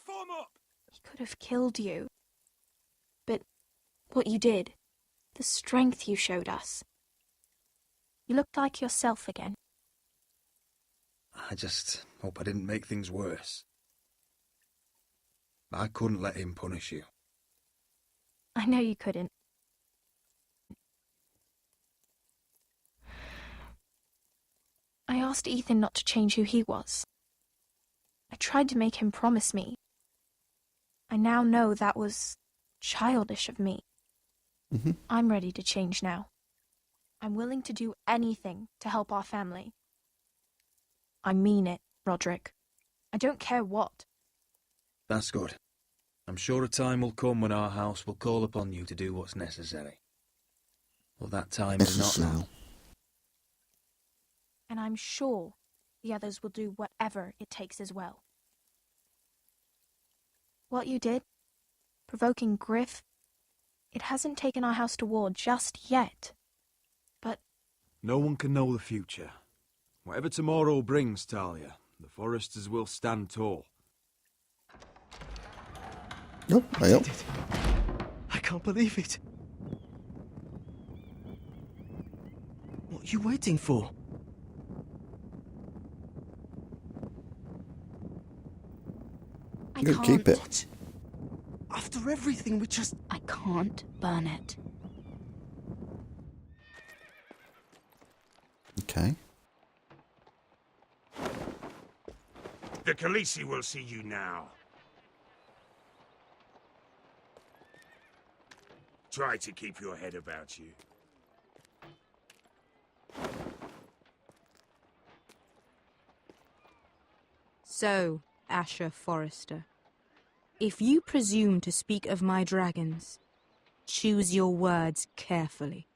He could have killed you. But what you did, the strength you showed us. You looked like yourself again. I just hope I didn't make things worse. I couldn't let him punish you. I know you couldn't. I asked Ethan not to change who he was. I tried to make him promise me. I now know that was childish of me. I'm ready to change now. I'm willing to do anything to help our family. I mean it, Roderick. I don't care what. That's good. I'm sure a time will come when our house will call upon you to do what's necessary. Well, that time is not now. And I'm sure the others will do whatever it takes as well. What you did, provoking Griff, it hasn't taken our house to war just yet. But No one can know the future. Whatever tomorrow brings, Talia, the Foresters will stand tall. Nope, I up. I can't believe it. What are you waiting for? I Good, can't. keep it. After everything we just... I can't burn it. Okay. The Khaleesi will see you now. Try to keep your head about you. So, Asher Forrester, if you presume to speak of my dragons, choose your words carefully.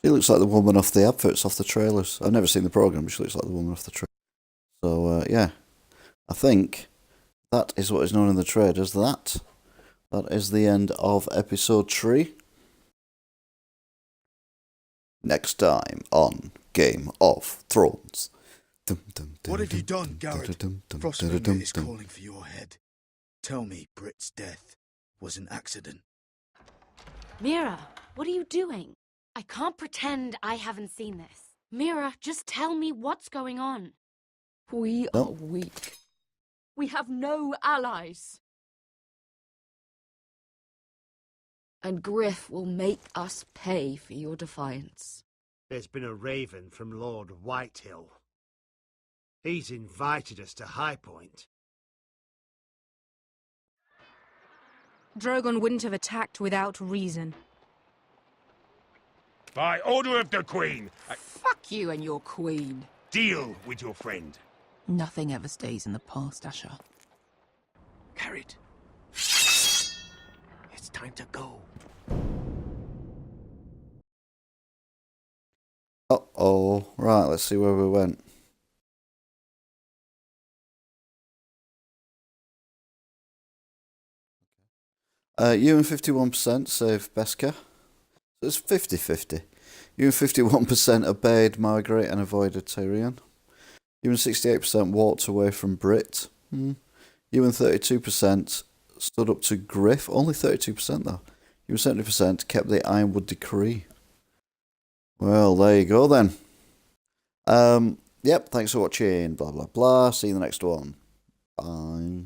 She looks like the woman off the adverts, off the trailers. I've never seen the programme, but she looks like the woman off the trailer. So, yeah. I think that is what is known in the trade as that. That is the end of episode 3. Next time on Game of Thrones. What have you done, Garrett? Frostmourne is calling for your head. Tell me Britt's death was an accident. Mira, what are you doing? I can't pretend I haven't seen this. Mira, just tell me what's going on. We are weak. We have no allies. And Griff will make us pay for your defiance. There's been a raven from Lord Whitehill. He's invited us to High Point. Drogon wouldn't have attacked without reason. By order of the Queen, Fuck you and your queen. deal with your friend. Nothing ever stays in the past, Asher. Carried. It's time time to go. Uh-oh. Right, let's see where we went. Ewan 51% saved Beskar. So it's 50-50. Ewan 51% obeyed Margaret and avoided Tyrion. Ewan 68% walked away from Brit. Ewan 32% stood up to Griff. Only 32% though. Ewan 70% kept the Ironwood Decree. Well, there you go then. Yep, thanks for watching. Blah, blah, blah. See you in the next one. Bye.